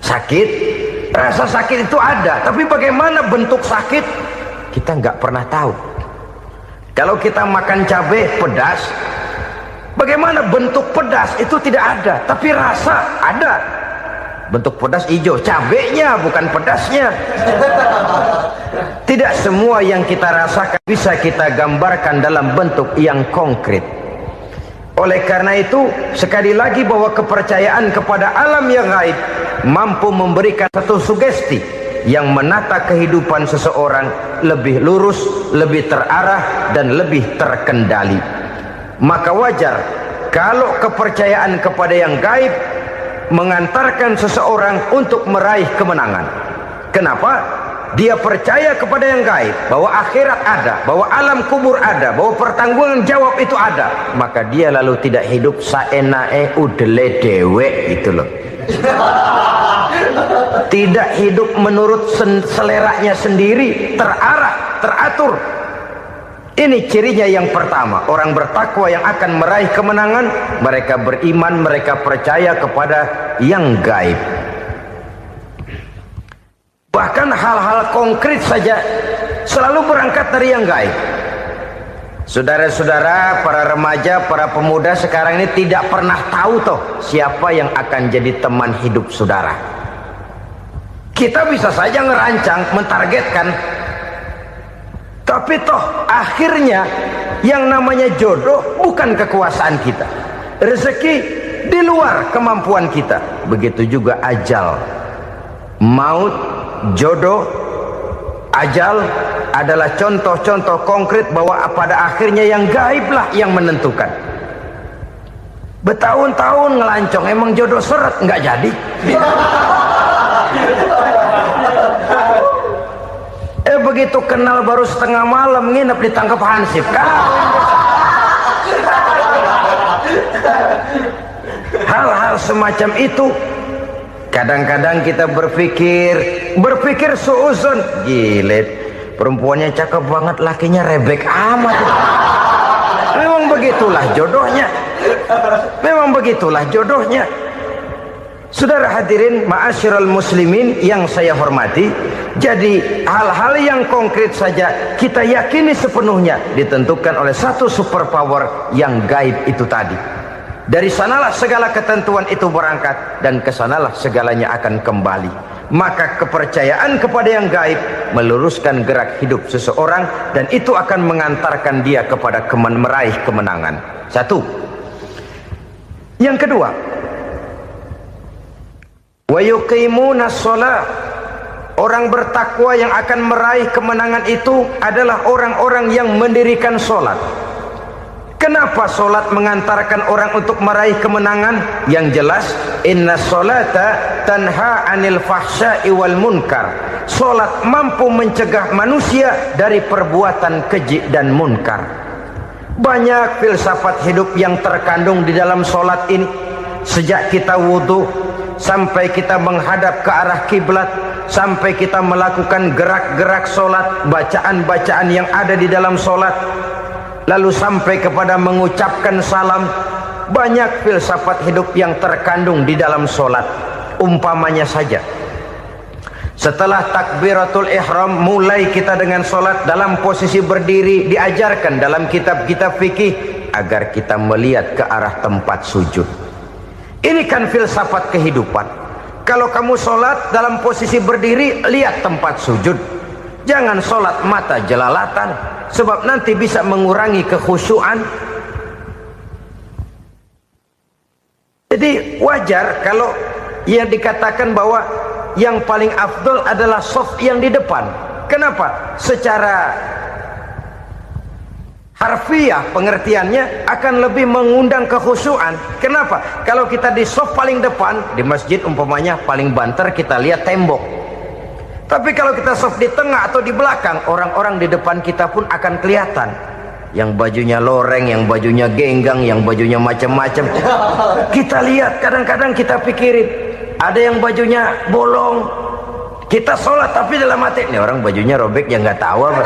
Sakit, rasa sakit itu ada, tapi bagaimana bentuk sakit kita nggak pernah tahu. Kalau kita makan cabai pedas, bagaimana bentuk pedas itu tidak ada, tapi rasa ada. Bentuk pedas hijau, cabenya bukan pedasnya. Tidak semua yang kita rasakan bisa kita gambarkan dalam bentuk yang konkret. Oleh karena itu, sekali lagi bahwa kepercayaan kepada alam yang gaib mampu memberikan satu sugesti yang menata kehidupan seseorang lebih lurus, lebih terarah, dan lebih terkendali. Maka wajar kalau kepercayaan kepada yang gaib mengantarkan seseorang untuk meraih kemenangan. Kenapa? Dia percaya kepada yang gaib, bahwa akhirat ada, bahwa alam kubur ada, bahwa pertanggungan jawab itu ada. Maka dia lalu tidak hidup saenae udele dewe, itu loh. tidak hidup menurut seleranya sendiri, terarah, teratur. Ini cirinya yang pertama, orang bertakwa yang akan meraih kemenangan, mereka beriman, mereka percaya kepada yang gaib. Bahkan hal-hal konkret saja selalu berangkat dari yang gaib. Saudara-saudara, para remaja, para pemuda sekarang ini tidak pernah tahu toh siapa yang akan jadi teman hidup saudara. Kita bisa saja ngerancang, mentargetkan, tapi toh akhirnya yang namanya jodoh bukan kekuasaan kita. Rezeki di luar kemampuan kita. Begitu juga ajal, maut, jodoh, ajal adalah contoh-contoh konkret bahwa pada akhirnya yang gaiblah yang menentukan. Bertahun-tahun ngelancong, emang jodoh seret, nggak jadi. Begitu kenal baru setengah malam nginep ditangkap hansip kan. Hal-hal semacam itu kadang-kadang kita berpikir suuzon, gile, perempuannya cakep banget, lakinya rebek amat. Memang begitulah jodohnya. Memang begitulah jodohnya. Saudara hadirin ma'asyiral muslimin yang saya hormati, jadi hal-hal yang konkret saja kita yakini sepenuhnya ditentukan oleh satu superpower yang gaib itu tadi. Dari sanalah segala ketentuan itu berangkat dan kesanalah segalanya akan kembali. Maka kepercayaan kepada yang gaib meluruskan gerak hidup seseorang dan itu akan mengantarkan dia kepada meraih kemenangan. Satu. Yang kedua, wa yuqimuna shalah. Orang bertakwa yang akan meraih kemenangan itu adalah orang-orang yang mendirikan sholat. Kenapa sholat mengantarkan orang untuk meraih kemenangan? Yang jelas, inna sholata tanha anil fahsya'i wal munkar. Sholat mampu mencegah manusia dari perbuatan keji dan munkar. Banyak filsafat hidup yang terkandung di dalam sholat ini. Sejak kita wudhu sampai kita menghadap ke arah kiblat, sampai kita melakukan gerak-gerak sholat, bacaan-bacaan yang ada di dalam sholat, lalu sampai kepada mengucapkan salam. Banyak filsafat hidup yang terkandung di dalam sholat. Umpamanya saja, setelah takbiratul ihram mulai kita dengan sholat dalam posisi berdiri, diajarkan dalam kitab-kitab fikih agar kita melihat ke arah tempat sujud. Ini kan filsafat kehidupan. Kalau kamu sholat dalam posisi berdiri, lihat tempat sujud. Jangan sholat mata jelalatan, sebab nanti bisa mengurangi kekhusyuan. Jadi wajar kalau yang dikatakan bahwa yang paling afdol adalah shaf yang di depan. Kenapa? Secara harfiah pengertiannya akan lebih mengundang kekhusyuan. Kenapa? Kalau kita di shaf paling depan di masjid umpamanya paling banter kita lihat tembok. Tapi kalau kita shaf di tengah atau di belakang, orang-orang di depan kita pun akan kelihatan. Yang bajunya loreng, yang bajunya genggang, yang bajunya macam-macam. Kita lihat, kadang-kadang kita pikirin, ada yang bajunya bolong. Kita sholat tapi dalam hati, ini orang bajunya robek yang nggak tahu apa.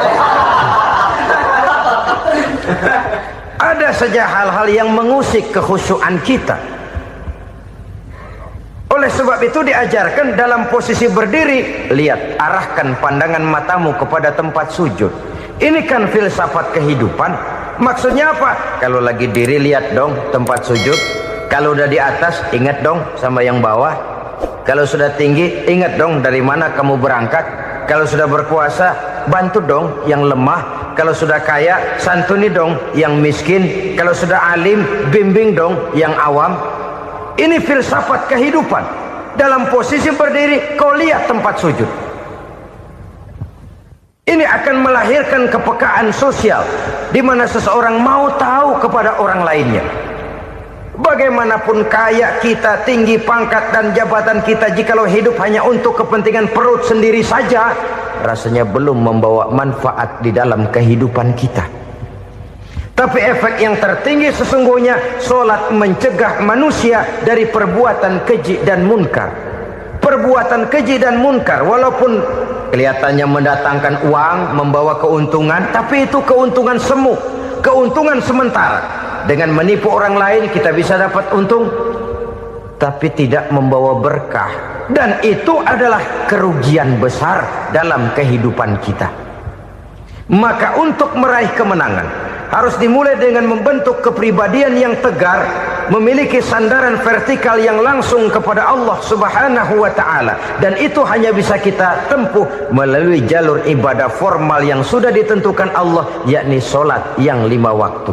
Ada saja hal-hal yang mengusik kekhusyuan kita. Oleh sebab itu diajarkan dalam posisi berdiri, lihat, arahkan pandangan matamu kepada tempat sujud. Ini kan filsafat kehidupan. Maksudnya apa? Kalau lagi diri lihat dong tempat sujud. Kalau udah di atas ingat dong sama yang bawah. Kalau sudah tinggi ingat dong dari mana kamu berangkat. Kalau sudah berkuasa bantu dong yang lemah. Kalau sudah kaya santuni dong yang miskin. Kalau sudah alim bimbing dong yang awam. Ini filsafat kehidupan. Dalam posisi berdiri kau lihat tempat sujud. Ini akan melahirkan kepekaan sosial di mana seseorang mau tahu kepada orang lainnya. Bagaimanapun kaya kita, tinggi pangkat dan jabatan kita, jikalau hidup hanya untuk kepentingan perut sendiri saja, rasanya belum membawa manfaat di dalam kehidupan kita. Tapi efek yang tertinggi sesungguhnya, sholat mencegah manusia dari perbuatan keji dan munkar. perbuatan keji dan munkar, walaupun kelihatannya mendatangkan uang, membawa keuntungan, tapi itu keuntungan semu, keuntungan sementara. Dengan menipu orang lain kita bisa dapat untung, tapi tidak membawa berkah, dan itu adalah kerugian besar dalam kehidupan kita. Maka untuk meraih kemenangan harus dimulai dengan membentuk kepribadian yang tegar, memiliki sandaran vertikal yang langsung kepada Allah Subhanahu wa ta'ala, dan itu hanya bisa kita tempuh melalui jalur ibadah formal yang sudah ditentukan Allah, yakni sholat yang 5 waktu.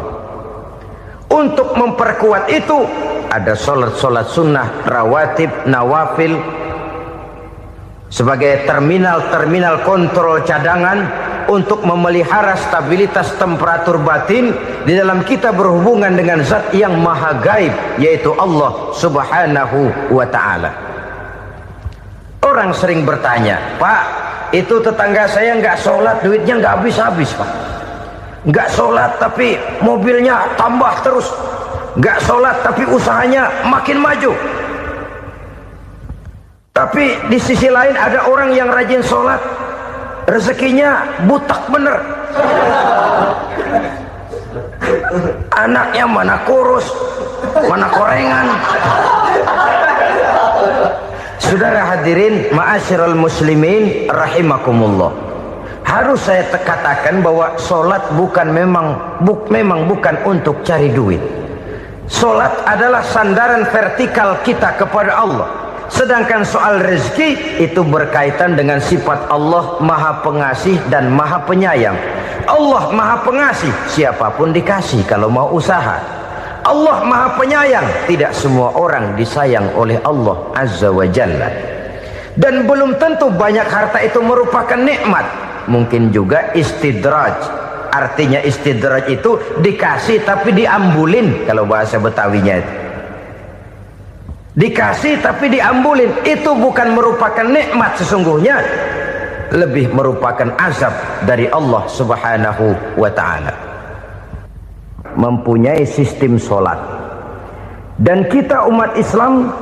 Untuk memperkuat itu ada sholat sunnah, rawatib, nawafil sebagai terminal kontrol cadangan untuk memelihara stabilitas temperatur batin di dalam kita berhubungan dengan zat yang maha gaib, yaitu Allah Subhanahu wa ta'ala. Orang sering bertanya, Pak, itu tetangga saya nggak sholat, duitnya nggak habis-habis, Pak. Nggak sholat tapi mobilnya tambah terus, nggak sholat tapi usahanya makin maju. Tapi di sisi lain ada orang yang rajin sholat, rezekinya butak bener, anaknya mana kurus, mana korengan. Saudara hadirin ma'asyiral muslimin rahimakumullah, harus saya katakan bahwa sholat memang bukan untuk cari duit. Sholat adalah sandaran vertikal kita kepada Allah. Sedangkan soal rezeki itu berkaitan dengan sifat Allah maha pengasih dan maha penyayang. Allah maha pengasih, siapapun dikasih kalau mau usaha. Allah maha penyayang, tidak semua orang disayang oleh Allah Azza wa Jalla. Dan belum tentu banyak harta itu merupakan nikmat, mungkin juga istidraj. Artinya istidraj itu dikasih tapi diambulin, kalau bahasa Betawinya itu. Dikasih tapi diambulin, itu bukan merupakan nikmat sesungguhnya, lebih merupakan azab dari Allah Subhanahu wa ta'ala. Mempunyai sistem sholat, dan kita umat Islam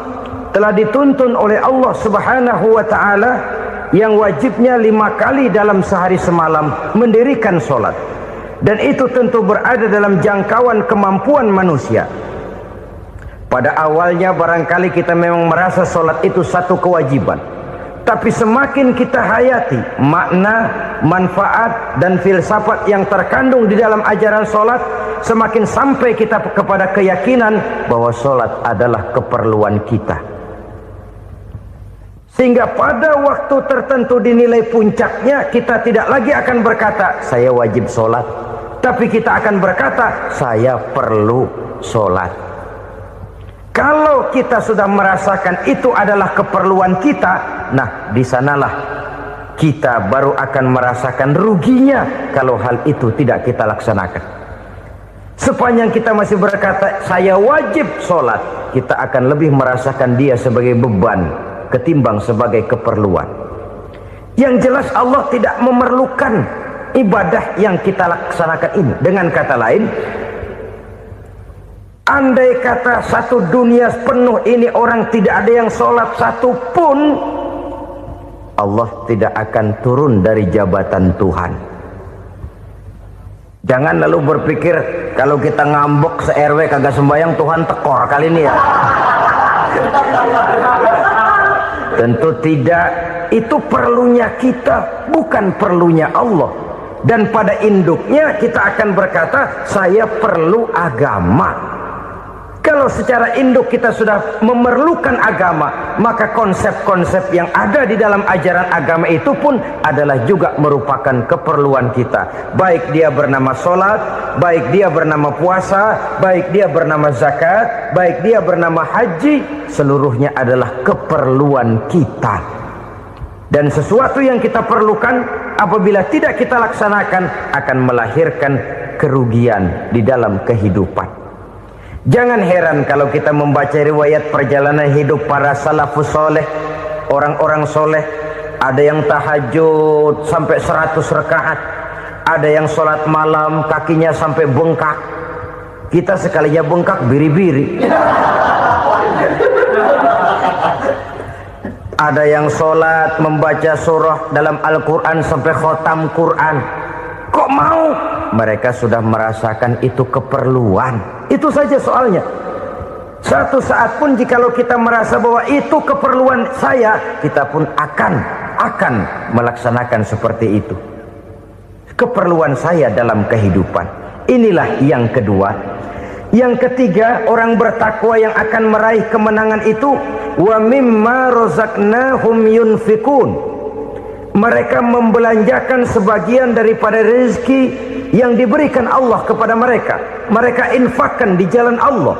telah dituntun oleh Allah Subhanahu wa ta'ala yang wajibnya 5 kali dalam sehari semalam mendirikan sholat, dan itu tentu berada dalam jangkauan kemampuan manusia. Pada awalnya barangkali kita memang merasa sholat itu satu kewajiban, tapi semakin kita hayati makna, manfaat dan filsafat yang terkandung di dalam ajaran sholat, semakin sampai kita kepada keyakinan bahwa sholat adalah keperluan kita. Sehingga pada waktu tertentu dinilai puncaknya, kita tidak lagi akan berkata saya wajib sholat, tapi kita akan berkata saya perlu sholat. Kalau kita sudah merasakan itu adalah keperluan kita, nah di sanalah kita baru akan merasakan ruginya kalau hal itu tidak kita laksanakan. Sepanjang kita masih berkata saya wajib sholat, kita akan lebih merasakan dia sebagai beban ketimbang sebagai keperluan. Yang jelas Allah tidak memerlukan ibadah yang kita laksanakan ini. Dengan kata lain, andai kata satu dunia penuh ini orang tidak ada yang sholat satu pun, Allah tidak akan turun dari jabatan Tuhan. Jangan lalu berpikir kalau kita ngambek se-RW kagak sembahyang Tuhan tekor kali ini ya. Tentu tidak. Itu perlunya kita, bukan perlunya Allah. Dan pada induknya kita akan berkata saya perlu agama. Kalau secara induk kita sudah memerlukan agama, maka konsep-konsep yang ada di dalam ajaran agama itu pun adalah juga merupakan keperluan kita. Baik dia bernama sholat, baik dia bernama puasa, baik dia bernama zakat, baik dia bernama haji, seluruhnya adalah keperluan kita. Dan sesuatu yang kita perlukan apabila tidak kita laksanakan akan melahirkan kerugian di dalam kehidupan. Jangan heran kalau kita membaca riwayat perjalanan hidup para salafus soleh, orang-orang soleh. Ada yang tahajud sampai 100 rakaat, ada yang sholat malam kakinya sampai bengkak. Kita sekalinya bengkak biri-biri. Ada yang sholat membaca surah dalam Al-Quran sampai khotam Quran. Kok mau? Mereka sudah merasakan itu keperluan. Itu saja soalnya. Satu saat pun jikalau kita merasa bahwa itu keperluan saya, kita pun akan melaksanakan seperti itu. Keperluan saya dalam kehidupan. Inilah yang kedua. Yang ketiga, orang bertakwa yang akan meraih kemenangan itu, wa mimma razaqnahum yunfikun. Mereka membelanjakan sebagian daripada rezeki yang diberikan Allah kepada mereka. Mereka infakkan di jalan Allah.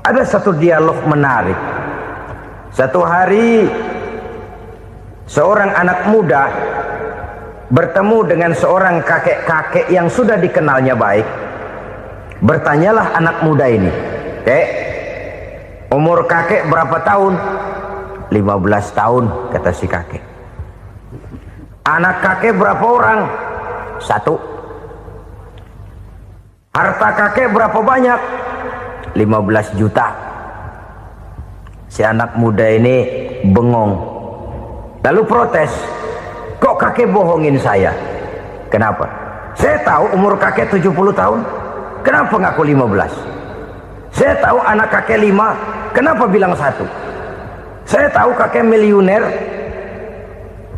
Ada satu dialog menarik. Satu hari seorang anak muda bertemu dengan seorang kakek-kakek yang sudah dikenalnya baik. Bertanyalah anak muda ini, "Kek, umur kakek berapa tahun?" 15 tahun, kata si kakek. "Anak kakek berapa orang?" 1. "Harta kakek berapa banyak?" 15 juta. Si anak muda ini bengong, lalu protes, "Kok kakek bohongin saya?" "Kenapa?" "Saya tahu umur kakek 70 tahun. Kenapa ngaku 15? Saya tahu anak kakek 5. Kenapa bilang 1? Saya tahu kakek miliuner,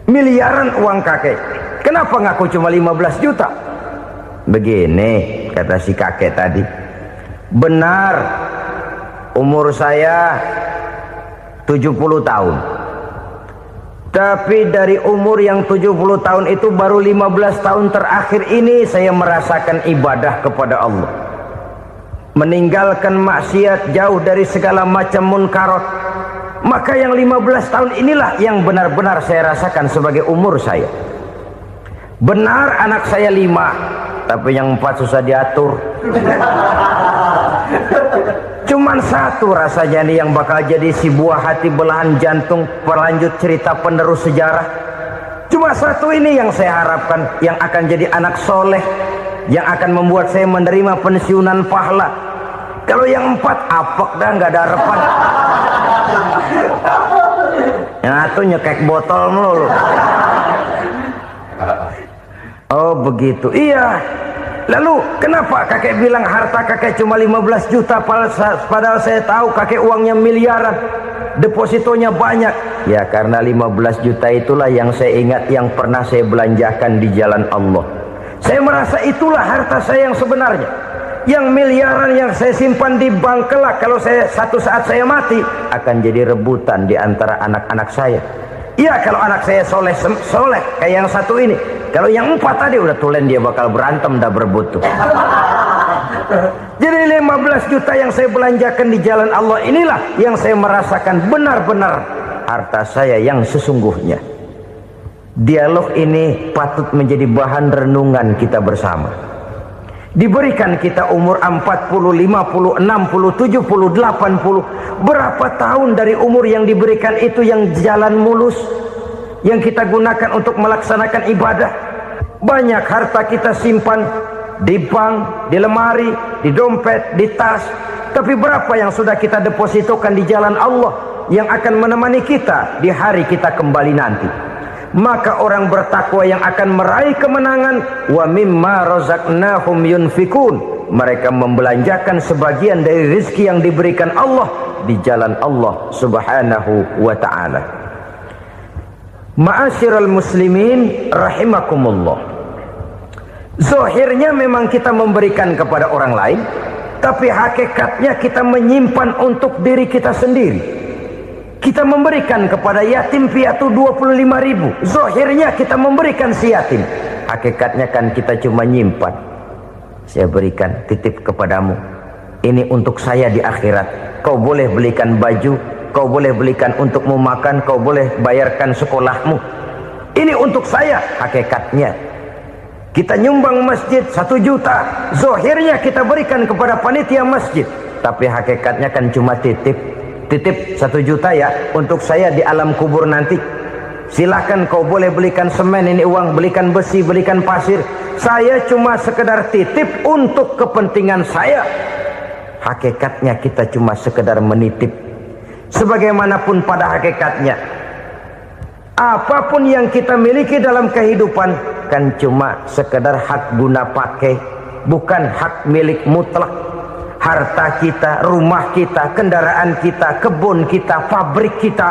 miliaran uang kakek. Kenapa ngaku cuma 15 juta? Begini, kata si kakek tadi. Benar, umur saya 70 tahun. Tapi dari umur yang 70 tahun itu baru 15 tahun terakhir ini saya merasakan ibadah kepada Allah. Meninggalkan maksiat, jauh dari segala macam munkarat. Maka yang 15 tahun inilah yang benar-benar saya rasakan sebagai umur saya. Benar anak saya 5, tapi yang 4 susah diatur. Cuman 1 rasanya nih yang bakal jadi si buah hati, belahan jantung, pelanjut cerita penerus sejarah. Cuma 1 ini yang saya harapkan, yang akan jadi anak soleh, yang akan membuat saya menerima pensiunan pahala. Kalau yang 4 apek dah, nggak ada harapan. Yang 1 nyekek botol melulu. Oh begitu, iya. Lalu kenapa kakek bilang harta kakek cuma 15 juta padahal saya tahu kakek uangnya miliaran, depositonya banyak? Ya karena 15 juta itulah yang saya ingat yang pernah saya belanjakan di jalan Allah. Saya merasa itulah harta saya yang sebenarnya. Yang miliaran yang saya simpan di bank kelak, kalau satu saat saya mati, akan jadi rebutan di antara anak-anak saya. Iya kalau anak saya soleh kayak yang 1 ini. Kalau yang 4 tadi udah tulen dia bakal berantem dah berebut tuh. Jadi 15 juta yang saya belanjakan di jalan Allah inilah yang saya merasakan benar-benar harta saya yang sesungguhnya. Dialog ini patut menjadi bahan renungan kita bersama. Diberikan kita umur 40, 50, 60, 70, 80. Berapa tahun dari umur yang diberikan itu yang jalan mulus, yang kita gunakan untuk melaksanakan ibadah? Banyak harta kita simpan di bank, di lemari, di dompet, di tas. Tapi berapa yang sudah kita depositokan di jalan Allah yang akan menemani kita di hari kita kembali nanti? Maka orang bertakwa yang akan meraih kemenangan, wa mimma razaqnahum yunfikun. Mereka membelanjakan sebagian dari rezeki yang diberikan Allah di jalan Allah Subhanahu wa ta'ala. Ma'asyiral muslimin rahimakumullah. Zahirnya memang kita memberikan kepada orang lain, tapi hakikatnya kita menyimpan untuk diri kita sendiri. Kita memberikan kepada yatim piatu 25.000. Zahirnya kita memberikan si yatim, hakikatnya kan kita cuma nyimpan. Saya berikan, titip kepadamu, ini untuk saya di akhirat. Kau boleh belikan baju, kau boleh belikan untukmu makan, kau boleh bayarkan sekolahmu. Ini untuk saya. Hakikatnya kita nyumbang masjid 1 juta, zahirnya kita berikan kepada panitia masjid, tapi hakikatnya kan cuma titip 1 juta ya untuk saya di alam kubur nanti. Silahkan kau boleh belikan semen, ini uang, belikan besi, belikan pasir. Saya cuma sekedar titip untuk kepentingan saya. Hakikatnya kita cuma sekedar menitip. Sebagaimanapun pada hakikatnya, apapun yang kita miliki dalam kehidupan kan cuma sekedar hak guna pakai, bukan hak milik mutlak. Harta kita, rumah kita, kendaraan kita, kebun kita, pabrik kita,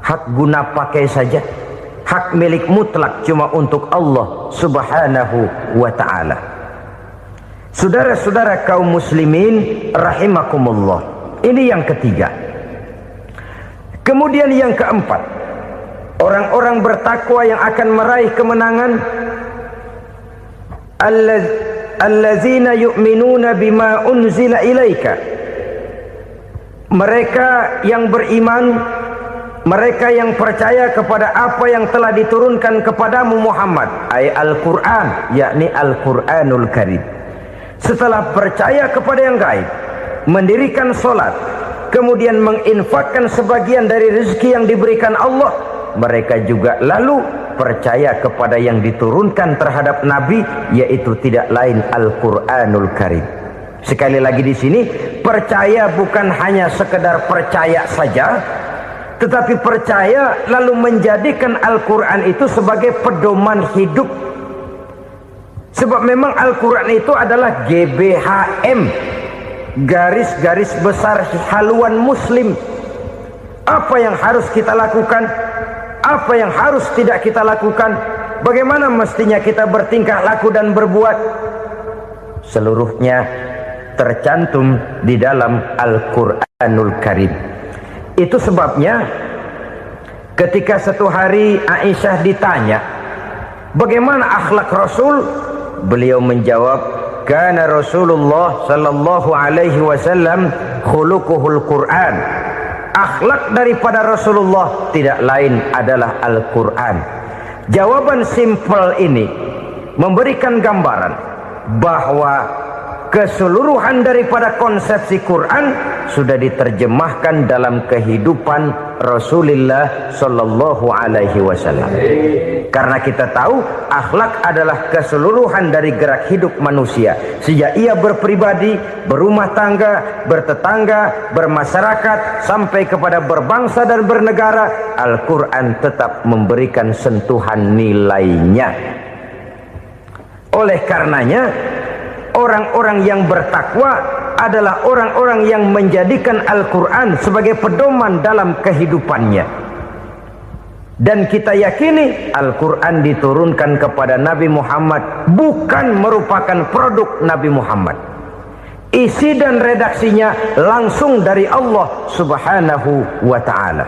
hak guna pakai saja. Hak milik mutlak cuma untuk Allah subhanahu wa ta'ala. Saudara-saudara kaum muslimin rahimakumullah, ini yang ketiga. Kemudian yang keempat, orang-orang bertakwa yang akan meraih kemenangan, allazina yu'minuna bima unzila ilaika, mereka yang beriman, mereka yang percaya kepada apa yang telah diturunkan kepadamu Muhammad, ay Al-Quran, yakni Al-Quranul Karim. Setelah percaya kepada yang gaib, mendirikan solat, kemudian menginfakkan sebagian dari rezeki yang diberikan Allah, mereka juga lalu percaya kepada yang diturunkan terhadap Nabi, yaitu tidak lain Al-Quranul Karim. Sekali lagi di sini, percaya bukan hanya sekedar percaya saja, tetapi percaya lalu menjadikan Al-Quran itu sebagai pedoman hidup. Sebab memang Al-Quran itu adalah GBHM, garis-garis besar haluan muslim. Apa yang harus kita lakukan, apa yang harus tidak kita lakukan, bagaimana mestinya kita bertingkah laku dan berbuat, seluruhnya tercantum di dalam Al-Quranul Karim. Itu sebabnya ketika satu hari Aisyah ditanya bagaimana akhlak Rasul, beliau menjawab, kana Rasulullah sallallahu alaihi wasallam khuluquhul Quran. Akhlak daripada Rasulullah tidak lain adalah Al-Quran. Jawaban simpel ini memberikan gambaran bahwa keseluruhan daripada konsepsi Quran sudah diterjemahkan dalam kehidupan Rasulullah sallallahu alaihi wasallam. Karena kita tahu akhlak adalah keseluruhan dari gerak hidup manusia. Sejak ia berpribadi, berumah tangga, bertetangga, bermasyarakat, sampai kepada berbangsa dan bernegara, Al-Quran tetap memberikan sentuhan nilainya. Oleh karenanya, orang-orang yang bertakwa adalah orang-orang yang menjadikan Al-Quran sebagai pedoman dalam kehidupannya. Dan kita yakini Al-Quran diturunkan kepada Nabi Muhammad bukan merupakan produk Nabi Muhammad. Isi dan redaksinya langsung dari Allah subhanahu wa ta'ala.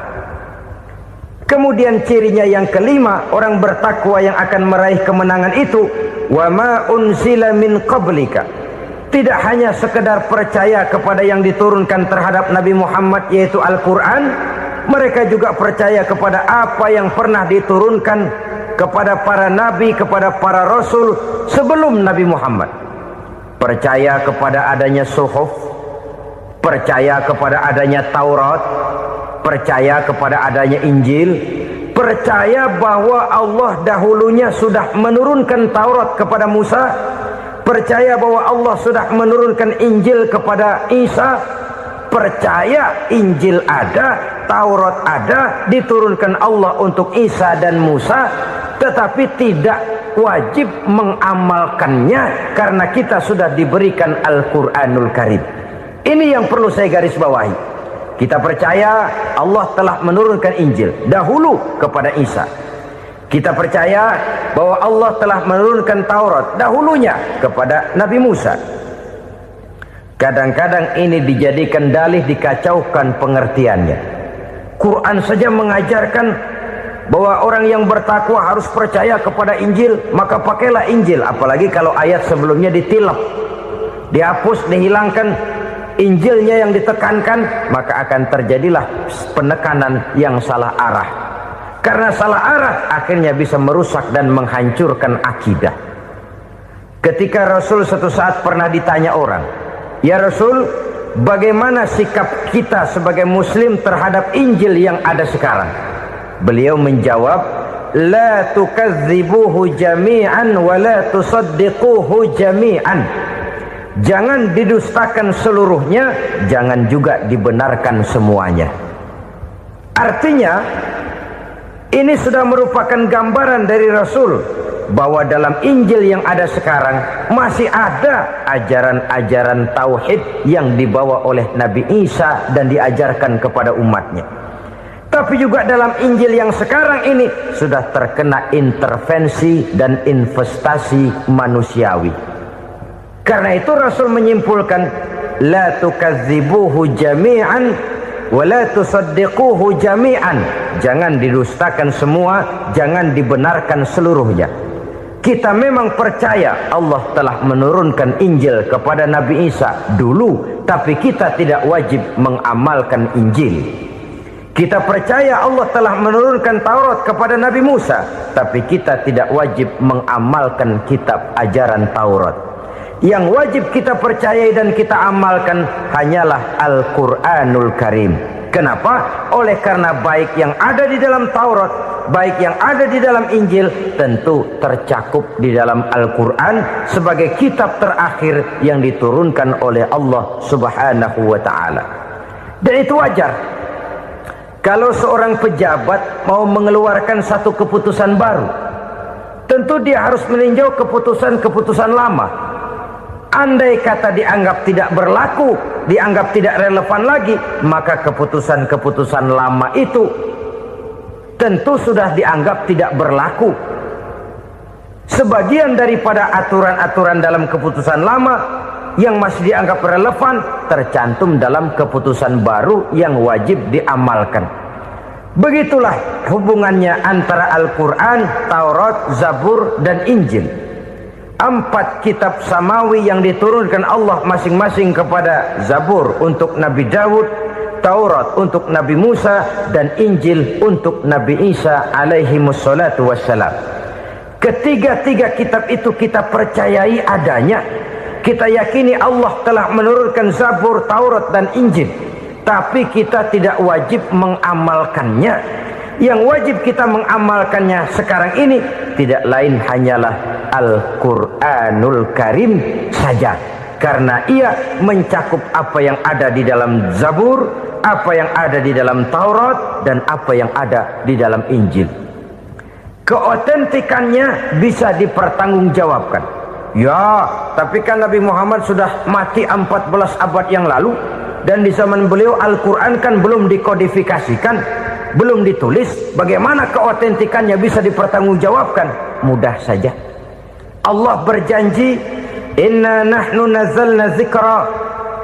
Kemudian cirinya yang kelima, orang bertakwa yang akan meraih kemenangan itu, wa ma unzila min qablika. Tidak hanya sekedar percaya kepada yang diturunkan terhadap Nabi Muhammad, yaitu Al-Quran, mereka juga percaya kepada apa yang pernah diturunkan kepada para nabi, kepada para rasul sebelum Nabi Muhammad. Percaya kepada adanya suhuf, percaya kepada adanya Taurat, percaya kepada adanya Injil, percaya bahwa Allah dahulunya sudah menurunkan Taurat kepada Musa, percaya bahwa Allah sudah menurunkan Injil kepada Isa, percaya Injil ada, Taurat ada, diturunkan Allah untuk Isa dan Musa, tetapi tidak wajib mengamalkannya karena kita sudah diberikan Al-Quranul Karim. Ini yang perlu saya garis bawahi. Kita percaya Allah telah menurunkan Injil dahulu kepada Isa. Kita percaya bahwa Allah telah menurunkan Taurat dahulunya kepada Nabi Musa. Kadang-kadang ini dijadikan dalih, dikacaukan pengertiannya. Quran saja mengajarkan bahwa orang yang bertakwa harus percaya kepada Injil, maka pakailah Injil. Apalagi kalau ayat sebelumnya ditilap, dihapus, dihilangkan, Injilnya yang ditekankan, maka akan terjadilah penekanan yang salah arah. Karena salah arah akhirnya bisa merusak dan menghancurkan akidah. Ketika Rasul suatu saat pernah ditanya orang, ya Rasul, bagaimana sikap kita sebagai muslim terhadap Injil yang ada sekarang? Beliau menjawab, la tukadzibuhu jami'an wa la tusaddiquhu jami'an. Jangan didustakan seluruhnya, jangan juga dibenarkan semuanya. Artinya, ini sudah merupakan gambaran dari Rasul bahwa dalam Injil yang ada sekarang masih ada ajaran-ajaran tauhid yang dibawa oleh Nabi Isa dan diajarkan kepada umatnya. Tapi juga dalam Injil yang sekarang ini sudah terkena intervensi dan investasi manusiawi. Karena itu Rasul menyimpulkan, la tukadzibuhu jami'an wa la tusaddiquhu jami'an. Jangan didustakan semua, jangan dibenarkan seluruhnya. Kita memang percaya Allah telah menurunkan Injil kepada Nabi Isa dulu, tapi kita tidak wajib mengamalkan Injil. Kita percaya Allah telah menurunkan Taurat kepada Nabi Musa, tapi kita tidak wajib mengamalkan kitab ajaran Taurat. Yang wajib kita percayai dan kita amalkan hanyalah Al-Quranul Karim. Kenapa? Oleh karena baik yang ada di dalam Taurat, baik yang ada di dalam Injil, tentu tercakup di dalam Al-Quran sebagai kitab terakhir yang diturunkan oleh Allah Subhanahu wa Ta'ala. Dan itu wajar. Kalau seorang pejabat mau mengeluarkan satu keputusan baru, tentu dia harus meninjau keputusan-keputusan lama. Andai kata dianggap tidak berlaku, dianggap tidak relevan lagi, maka keputusan-keputusan lama itu tentu sudah dianggap tidak berlaku. Sebagian daripada aturan-aturan dalam keputusan lama yang masih dianggap relevan tercantum dalam keputusan baru yang wajib diamalkan. Begitulah hubungannya antara Al-Quran, Taurat, Zabur, dan Injil. 4 kitab samawi yang diturunkan Allah masing-masing kepada Zabur untuk Nabi Daud, Taurat untuk Nabi Musa, dan Injil untuk Nabi Isa alaihi wassalatu wassalam. Ketiga-tiga kitab itu kita percayai adanya. Kita yakini Allah telah menurunkan Zabur, Taurat, dan Injil, tapi kita tidak wajib mengamalkannya. Yang wajib kita mengamalkannya sekarang ini tidak lain hanyalah Al-Quranul Karim saja, karena ia mencakup apa yang ada di dalam Zabur, apa yang ada di dalam Taurat, dan apa yang ada di dalam Injil. Keotentikannya bisa dipertanggungjawabkan. Ya, tapi kan Nabi Muhammad sudah mati 14 abad yang lalu, dan di zaman beliau Al-Quran kan belum dikodifikasikan, belum ditulis. Bagaimana keotentikannya bisa dipertanggungjawabkan? Mudah saja. Allah berjanji, inna nahnu nazzalna dzikra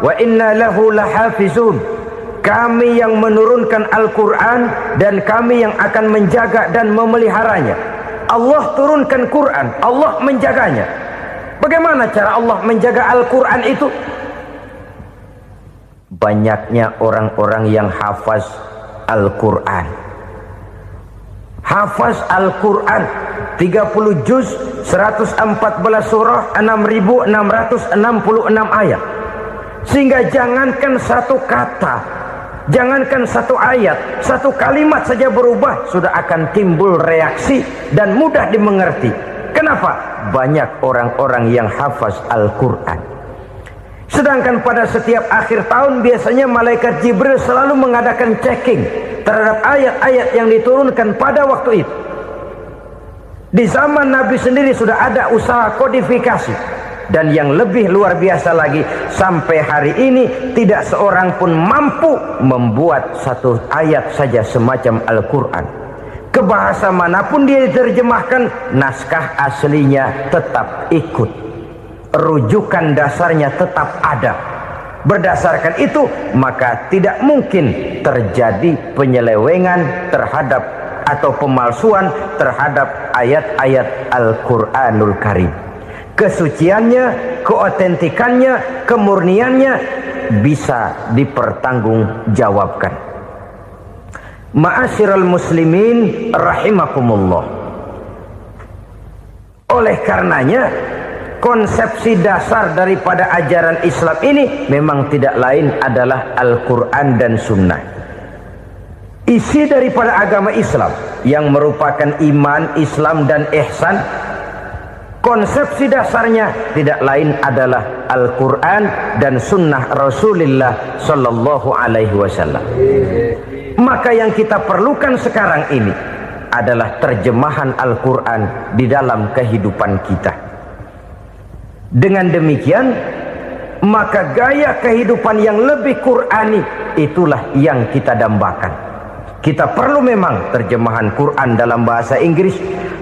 wa inna lahu lahafizun. Kami yang menurunkan Al-Quran dan kami yang akan menjaga dan memeliharanya. Allah turunkan Quran, Allah menjaganya. Bagaimana cara Allah menjaga Al-Quran itu? Banyaknya orang-orang yang hafaz Al-Quran. Hafaz Al-Quran 30 juz, 114 surah, 6.666 ayat. Sehingga jangankan satu kata, jangankan satu ayat, satu kalimat saja berubah, sudah akan timbul reaksi dan mudah dimengerti. Kenapa? Banyak orang-orang yang hafaz Al-Quran. Sedangkan pada setiap akhir tahun biasanya malaikat Jibril selalu mengadakan checking terhadap ayat-ayat yang diturunkan pada waktu itu. Di zaman Nabi sendiri sudah ada usaha kodifikasi. Dan yang lebih luar biasa lagi, sampai hari ini tidak seorang pun mampu membuat satu ayat saja semacam Al-Quran. Ke bahasa manapun dia diterjemahkan, naskah aslinya tetap ikut, rujukan dasarnya tetap ada. Berdasarkan itu, maka tidak mungkin terjadi penyelewengan terhadap atau pemalsuan terhadap ayat-ayat Al-Quranul Karim. Kesuciannya, keotentikannya, kemurniannya bisa dipertanggungjawabkan. Ma'asyiral muslimin rahimakumullah. Oleh karenanya, konsepsi dasar daripada ajaran Islam ini memang tidak lain adalah Al-Quran dan Sunnah. Isi daripada agama Islam yang merupakan iman, Islam, dan ihsan, konsepsi dasarnya tidak lain adalah Al-Quran dan Sunnah Rasulullah Sallallahu Alaihi Wasallam. Maka yang kita perlukan sekarang ini adalah terjemahan Al-Quran di dalam kehidupan kita. Dengan demikian, maka gaya kehidupan yang lebih Qurani itulah yang kita dambakan. Kita perlu memang terjemahan Quran dalam bahasa Inggris,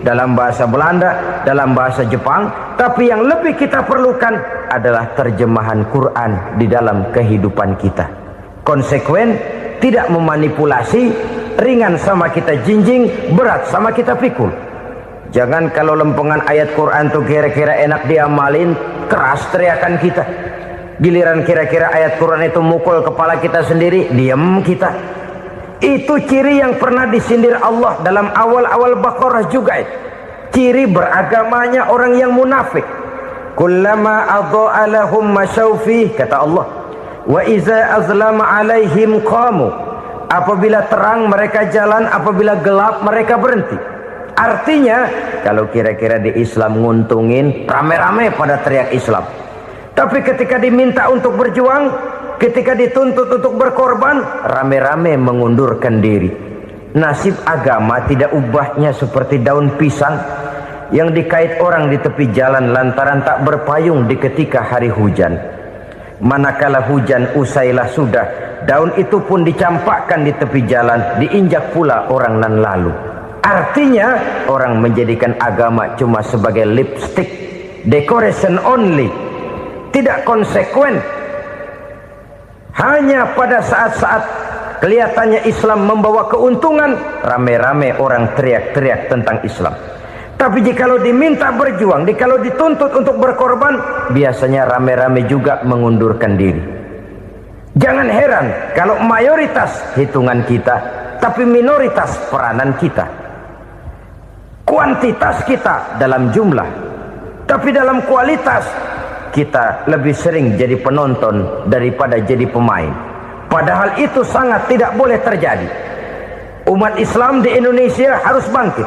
dalam bahasa Belanda, dalam bahasa Jepang, tapi yang lebih kita perlukan adalah terjemahan Quran di dalam kehidupan kita. Konsekuen, tidak memanipulasi, ringan sama kita jinjing, berat sama kita pikul. Jangan kalau lempengan ayat Quran tuh kira-kira enak diamalin, keras teriakan kita. Giliran kira-kira ayat Quran itu mukul kepala kita sendiri, diam kita. Itu ciri yang pernah disindir Allah dalam awal-awal Baqarah juga itu. Ciri beragamanya orang yang munafik. Kullama adha'a lahum masyawfih, kata Allah. Wa iza azlama alaihim qamu. Apabila terang mereka jalan, apabila gelap mereka berhenti. Artinya, kalau kira-kira di Islam nguntungin, rame-rame pada teriak Islam. Tapi ketika diminta untuk berjuang, ketika dituntut untuk berkorban, rame-rame mengundurkan diri. Nasib agama tidak ubahnya seperti daun pisang yang dikait orang di tepi jalan lantaran tak berpayung di ketika hari hujan. Manakala hujan usailah sudah, daun itu pun dicampakkan di tepi jalan, diinjak pula orang nan lalu. Artinya, orang menjadikan agama cuma sebagai lipstick, decoration only, tidak konsekuen. Hanya pada saat-saat kelihatannya Islam membawa keuntungan, rame-rame orang teriak-teriak tentang Islam. Tapi jikalau diminta berjuang, jikalau dituntut untuk berkorban, biasanya rame-rame juga mengundurkan diri. Jangan heran kalau mayoritas hitungan kita, tapi minoritas peranan kita. Kuantitas kita dalam jumlah, tapi dalam kualitas kita lebih sering jadi penonton daripada jadi pemain. Padahal itu sangat tidak boleh terjadi. Umat Islam di Indonesia harus bangkit.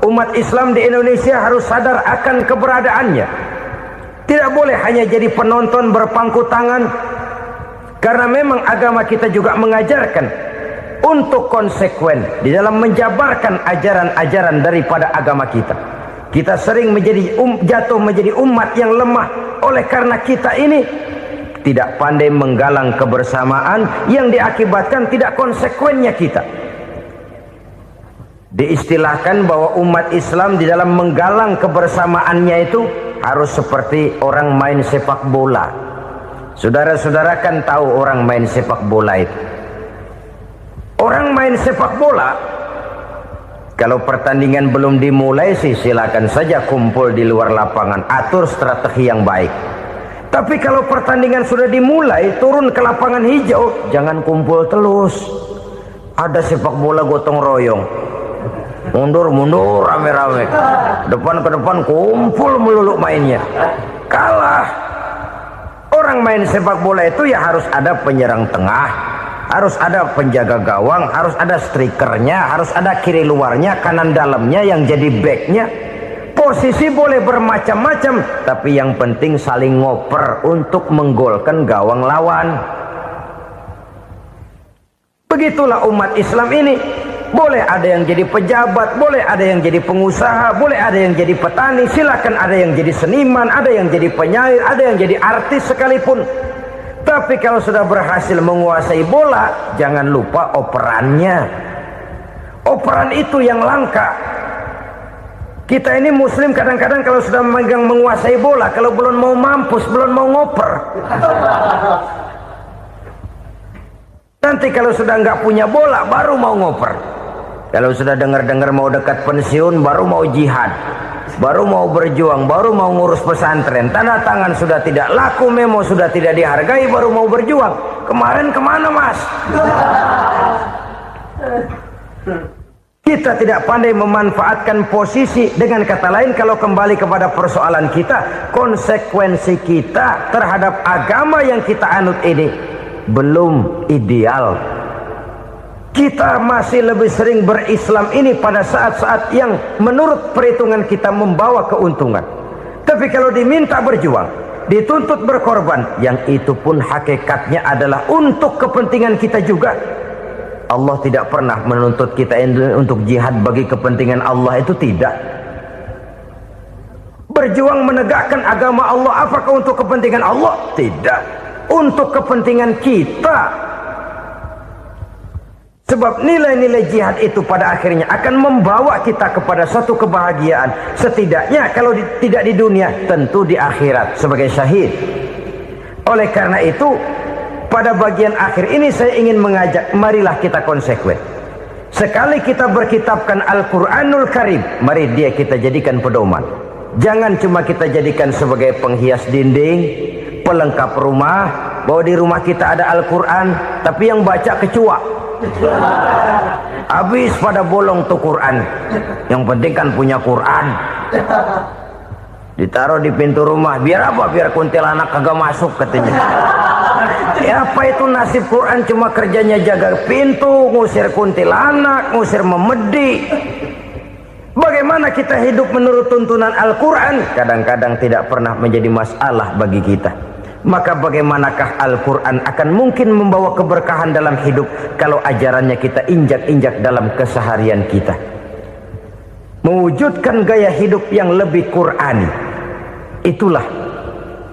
Umat Islam di Indonesia harus sadar akan keberadaannya. Tidak boleh hanya jadi penonton berpangku tangan. Karena memang agama kita juga mengajarkan untuk konsekuen di dalam menjabarkan ajaran-ajaran daripada agama kita. Kita sering jatuh menjadi umat yang lemah oleh karena kita ini tidak pandai menggalang kebersamaan yang diakibatkan tidak konsekuennya kita. Diistilahkan bahwa umat Islam di dalam menggalang kebersamaannya itu harus seperti orang main sepak bola. Saudara-saudara kan tahu orang main sepak bola itu. Orang main sepak bola, kalau pertandingan belum dimulai sih silakan saja kumpul di luar lapangan, atur strategi yang baik. Tapi kalau pertandingan sudah dimulai, turun ke lapangan hijau, jangan kumpul terus. Ada sepak bola gotong royong, mundur-mundur rame-rame, depan ke depan kumpul melulu mainnya. Kalah. Orang main sepak bola itu ya harus ada penyerang tengah, harus ada penjaga gawang, harus ada strikernya, harus ada kiri luarnya, kanan dalamnya yang jadi backnya. Posisi boleh bermacam-macam, tapi yang penting saling ngoper untuk menggolkan gawang lawan. Begitulah umat Islam ini. Boleh ada yang jadi pejabat, boleh ada yang jadi pengusaha, boleh ada yang jadi petani, silakan ada yang jadi seniman, ada yang jadi penyair, ada yang jadi artis sekalipun. Tapi kalau sudah berhasil menguasai bola, jangan lupa operannya. Operan itu yang langka. Kita ini muslim kadang-kadang kalau sudah memegang menguasai bola, kalau belum mau mampus, belum mau ngoper. Nanti kalau sudah nggak punya bola, baru mau ngoper. Kalau sudah dengar-dengar mau dekat pensiun, baru mau jihad, baru mau berjuang, baru mau ngurus pesantren. Tanda tangan sudah tidak laku, memo sudah tidak dihargai, baru mau berjuang. Kemarin kemana mas? Kita tidak pandai memanfaatkan posisi. Dengan kata lain, kalau kembali kepada persoalan kita, konsekuensi kita terhadap agama yang kita anut ini belum ideal. Kita masih lebih sering berislam ini pada saat-saat yang menurut perhitungan kita membawa keuntungan. Tapi kalau diminta berjuang, dituntut berkorban, yang itu pun hakikatnya adalah untuk kepentingan kita juga. Allah tidak pernah menuntut kita untuk jihad bagi kepentingan Allah, itu tidak. Berjuang menegakkan agama Allah, apakah untuk kepentingan Allah? Tidak, untuk kepentingan kita. Sebab nilai-nilai jihad itu pada akhirnya akan membawa kita kepada satu kebahagiaan. Setidaknya kalau tidak di dunia, tentu di akhirat sebagai syahid. Oleh karena itu, pada bagian akhir ini saya ingin mengajak, marilah kita konsekuen. Sekali kita berkitabkan Al-Quranul Karim, mari dia kita jadikan pedoman. Jangan cuma kita jadikan sebagai penghias dinding, pelengkap rumah, bahwa di rumah kita ada Al-Quran, tapi yang baca kecoa. Habis pada bolong tuh Quran. Yang penting kan punya Quran. Ditaruh di pintu rumah. Biar apa? Biar kuntilanak kagak masuk katanya. Ya apa itu nasib Quran? Cuma kerjanya jaga pintu, ngusir kuntilanak, ngusir memedi. Bagaimana kita hidup menurut tuntunan Al-Quran? Kadang-kadang tidak pernah menjadi masalah bagi kita. Maka bagaimanakah Al-Quran akan mungkin membawa keberkahan dalam hidup kalau ajarannya kita injak-injak dalam keseharian kita? Mewujudkan gaya hidup yang lebih Qurani, itulah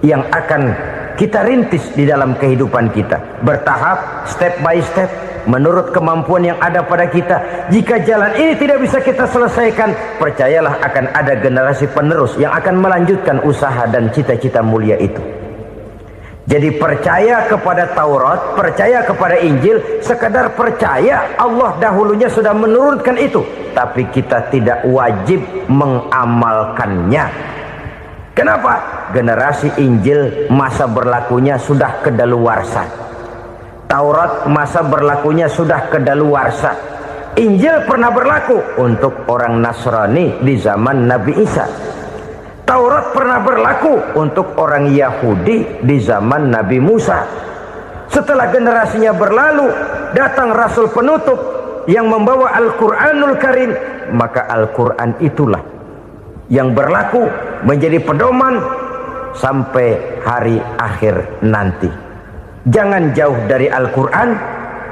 yang akan kita rintis di dalam kehidupan kita, bertahap, step by step, menurut kemampuan yang ada pada kita. Jika jalan ini tidak bisa kita selesaikan, percayalah akan ada generasi penerus yang akan melanjutkan usaha dan cita-cita mulia itu. Jadi percaya kepada Taurat, percaya kepada Injil, sekadar percaya Allah dahulunya sudah menurunkan itu, tapi kita tidak wajib mengamalkannya. Kenapa? Generasi Injil masa berlakunya sudah kedaluarsa. Taurat masa berlakunya sudah kedaluarsa. Injil pernah berlaku untuk orang Nasrani di zaman Nabi Isa. Taurat pernah berlaku untuk orang Yahudi di zaman Nabi Musa. Setelah generasinya berlalu, datang Rasul penutup yang membawa Al-Quranul Karim. Maka Al-Quran itulah yang berlaku menjadi pedoman sampai hari akhir nanti. Jangan jauh dari Al-Quran,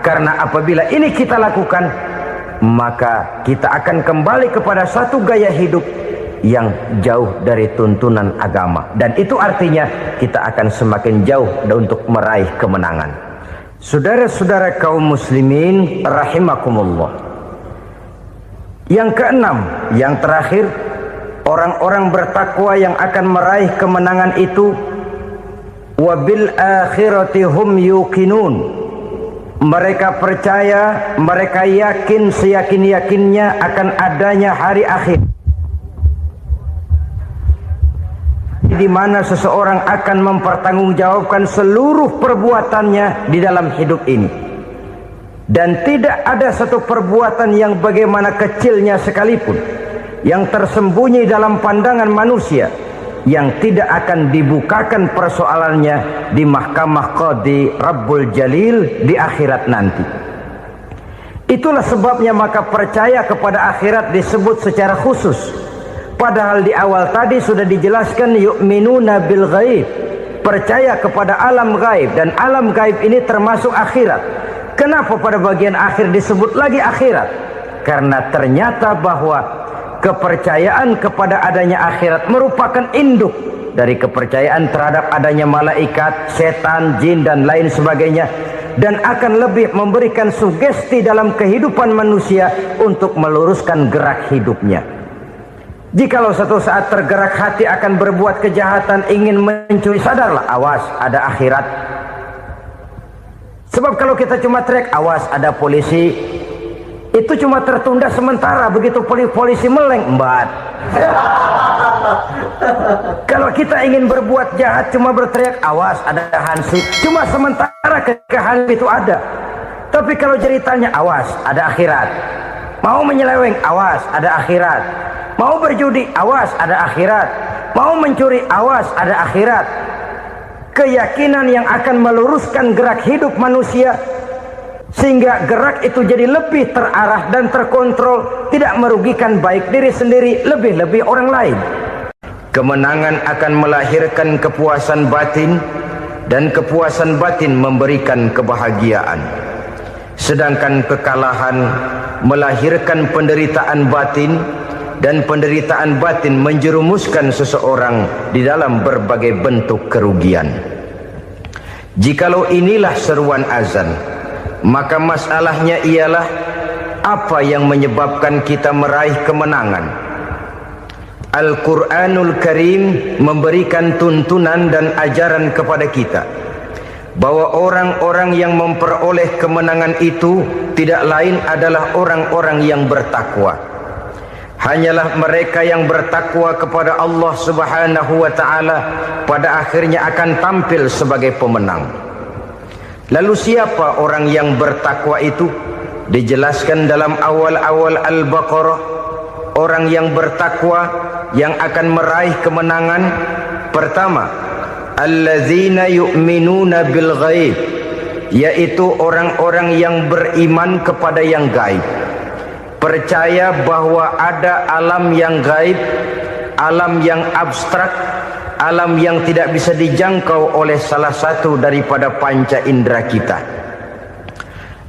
karena apabila ini kita lakukan, maka kita akan kembali kepada satu gaya hidup yang jauh dari tuntunan agama, dan itu artinya kita akan semakin jauh untuk meraih kemenangan. Saudara-saudara kaum muslimin rahimakumullah, yang keenam, yang terakhir, orang-orang bertakwa yang akan meraih kemenangan itu wabil akhirati hum yuqinun. Mereka percaya, mereka yakin seyakin-yakinnya akan adanya hari akhir, di mana seseorang akan mempertanggungjawabkan seluruh perbuatannya di dalam hidup ini. Dan tidak ada satu perbuatan yang bagaimana kecilnya sekalipun, yang tersembunyi dalam pandangan manusia, yang tidak akan dibukakan persoalannya di mahkamah Qadi Rabbul Jalil di akhirat nanti. Itulah sebabnya maka percaya kepada akhirat disebut secara khusus. Padahal di awal tadi sudah dijelaskan yu'minuna bil ghaib, percaya kepada alam gaib, dan alam gaib ini termasuk akhirat. Kenapa pada bagian akhir disebut lagi akhirat? Karena ternyata bahwa kepercayaan kepada adanya akhirat merupakan induk dari kepercayaan terhadap adanya malaikat, setan, jin dan lain sebagainya, dan akan lebih memberikan sugesti dalam kehidupan manusia untuk meluruskan gerak hidupnya. Jikalau satu saat tergerak hati akan berbuat kejahatan, ingin mencuri, sadarlah, awas ada akhirat. Sebab kalau kita cuma teriak awas ada polisi, itu cuma tertunda sementara. Begitu polisi meleng, embat. Kalau kita ingin berbuat jahat cuma berteriak awas ada hansip, cuma sementara ketika hansip itu ada. Tapi kalau ceritanya awas ada akhirat, mau menyeleweng awas ada akhirat, mau berjudi awas ada akhirat, mau mencuri awas ada akhirat. Keyakinan yang akan meluruskan gerak hidup manusia sehingga gerak itu jadi lebih terarah dan terkontrol, tidak merugikan baik diri sendiri, lebih-lebih orang lain. Kemenangan akan melahirkan kepuasan batin, dan kepuasan batin memberikan kebahagiaan. Sedangkan kekalahan melahirkan penderitaan batin, dan penderitaan batin menjerumuskan seseorang di dalam berbagai bentuk kerugian. Jikalau inilah seruan azan, maka masalahnya ialah apa yang menyebabkan kita meraih kemenangan. Al-Quranul Karim memberikan tuntunan dan ajaran kepada kita bahwa orang-orang yang memperoleh kemenangan itu tidak lain adalah orang-orang yang bertakwa. Hanyalah mereka yang bertakwa kepada Allah Subhanahu wa ta'ala pada akhirnya akan tampil sebagai pemenang. Lalu siapa orang yang bertakwa itu? Dijelaskan dalam awal-awal Al-Baqarah, orang yang bertakwa yang akan meraih kemenangan. Pertama, allazina yu'minuna bil ghaib, yaitu orang-orang yang beriman kepada yang gaib, percaya bahwa ada alam yang gaib, alam yang abstrak, alam yang tidak bisa dijangkau oleh salah satu daripada panca indera kita.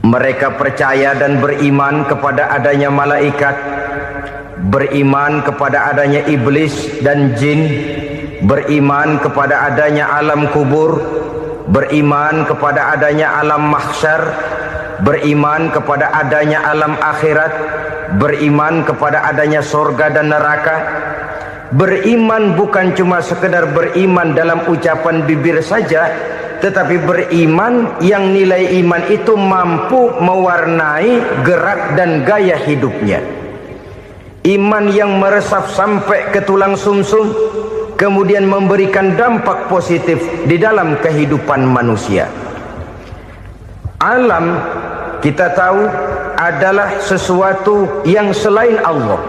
Mereka percaya dan beriman kepada adanya malaikat, beriman kepada adanya iblis dan jin, beriman kepada adanya alam kubur, beriman kepada adanya alam mahsyar, beriman kepada adanya alam akhirat, beriman kepada adanya surga dan neraka. Beriman bukan cuma sekedar beriman dalam ucapan bibir saja, tetapi beriman yang nilai iman itu mampu mewarnai gerak dan gaya hidupnya. Iman yang meresap sampai ke tulang sumsum, kemudian memberikan dampak positif di dalam kehidupan manusia. Alam, kita tahu, adalah sesuatu yang selain Allah,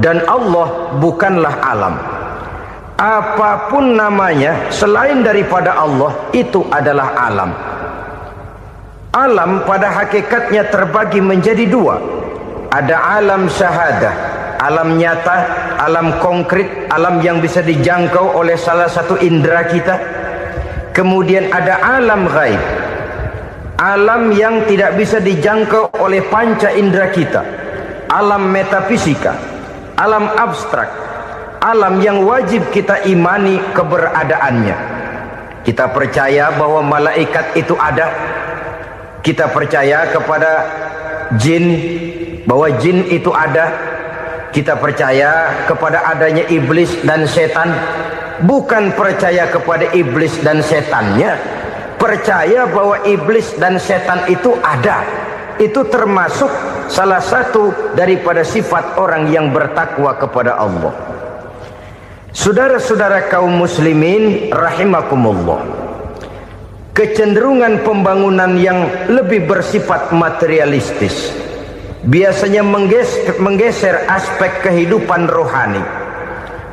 dan Allah bukanlah alam. Apapun namanya selain daripada Allah, itu adalah alam. Alam pada hakikatnya terbagi menjadi dua. Ada alam syahadah, alam nyata, alam konkret, alam yang bisa dijangkau oleh salah satu indera kita. Kemudian ada alam ghaib, alam yang tidak bisa dijangkau oleh panca indera kita, alam metafisika, alam abstrak, alam yang wajib kita imani keberadaannya. Kita percaya bahwa malaikat itu ada, kita percaya kepada jin, bahwa jin itu ada, kita percaya kepada adanya iblis dan setan. Bukan percaya kepada iblis dan setannya, percaya bahwa iblis dan setan itu ada. Itu termasuk salah satu daripada sifat orang yang bertakwa kepada Allah. Saudara-saudara kaum muslimin rahimakumullah, kecenderungan pembangunan yang lebih bersifat materialistis biasanya menggeser aspek kehidupan rohani.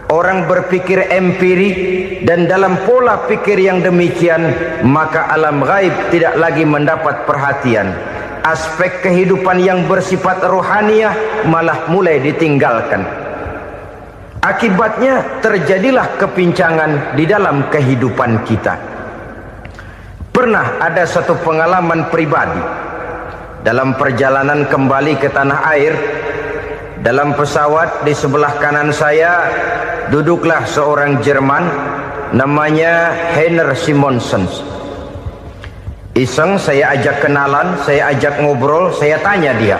Orang berpikir empiri, dan dalam pola pikir yang demikian maka alam gaib tidak lagi mendapat perhatian. Aspek kehidupan yang bersifat rohaniah malah mulai ditinggalkan. Akibatnya terjadilah kepincangan di dalam kehidupan kita. Pernah ada satu pengalaman pribadi dalam perjalanan kembali ke tanah air. Dalam pesawat di sebelah kanan saya duduklah seorang Jerman namanya Heiner Simonsen. Iseng saya ajak kenalan, saya ajak ngobrol, saya tanya dia,